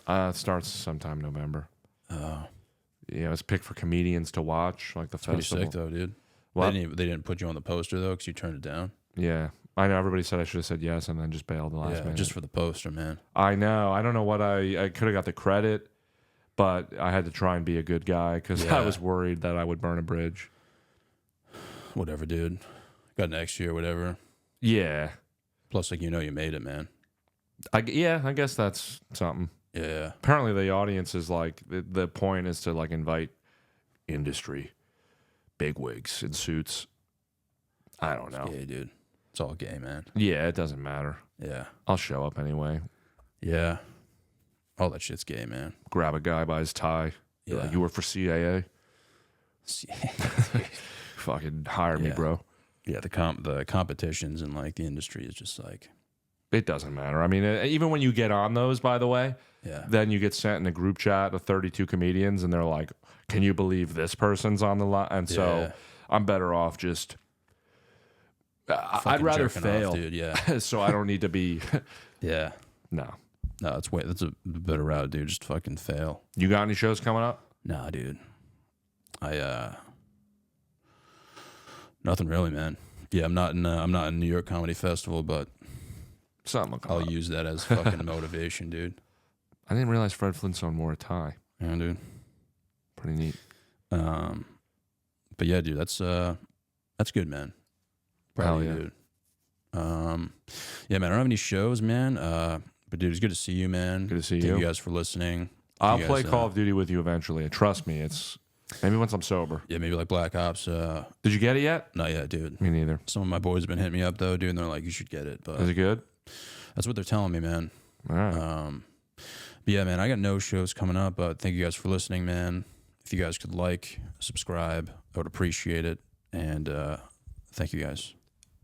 it starts sometime November. Yeah, it's picked for comedians to watch, like the Pretty festival. sick though, dude. What? They didn't put you on the poster though because you turned it down. Yeah, I know. Everybody said I should have said yes, and then just bailed the last Yeah, minute. just for the poster, man. I know. I don't know what I could have got the credit, but I had to try and be a good guy because I Yeah. was worried that I would burn a bridge. Whatever, dude. Got next year, whatever. Yeah, Plus, like, you made it, man. I guess that's something. Yeah. Apparently, the audience is like the point is to like invite industry bigwigs in suits. I don't know. Gay, dude. It's all gay, man. Yeah, it doesn't matter. Yeah. I'll show up anyway. Yeah. All that shit's gay, man. Grab a guy by his tie. Be like, Yeah. you work for CAA? Fucking hire me, Yeah. bro. Yeah, the competitions in like the industry is just like, It doesn't matter. I mean, even when you get on those, by the way, yeah. then you get sent in a group chat of 32 comedians, and they're like, "Can you believe this person's on the line?" And so Yeah. I'm better off just. I'd Fucking rather jerking fail, off, dude. Yeah. so I don't need to be. Yeah. No. No, that's a better route, dude. Just fucking fail. You got any shows coming up? Nah, dude. Nothing really, man. Yeah, I'm not in New York Comedy Festival, but Something will come I'll up. use that as fucking motivation, dude. I didn't realize Fred Flintstone wore a tie. Yeah, dude. Pretty neat. But yeah, dude, that's good, man. Hell Probably, yeah. dude. Yeah, man. I don't have any shows, man. But dude, it's good to see you, man. Good to see Thank you. you guys for listening. I'll You play guys, Call of Duty with you eventually. Trust me. It's maybe once I'm sober. Yeah, maybe like Black Ops. Did you get it yet? Not yet, dude. Me neither. Some of my boys have been hitting me up though, dude, and they're like, "You should get it." But Is it good? that's what they're telling me, man. All right. But yeah, man, I got no shows coming up, but thank you guys for listening, man. If you guys could like, subscribe, I would appreciate it. And thank you guys.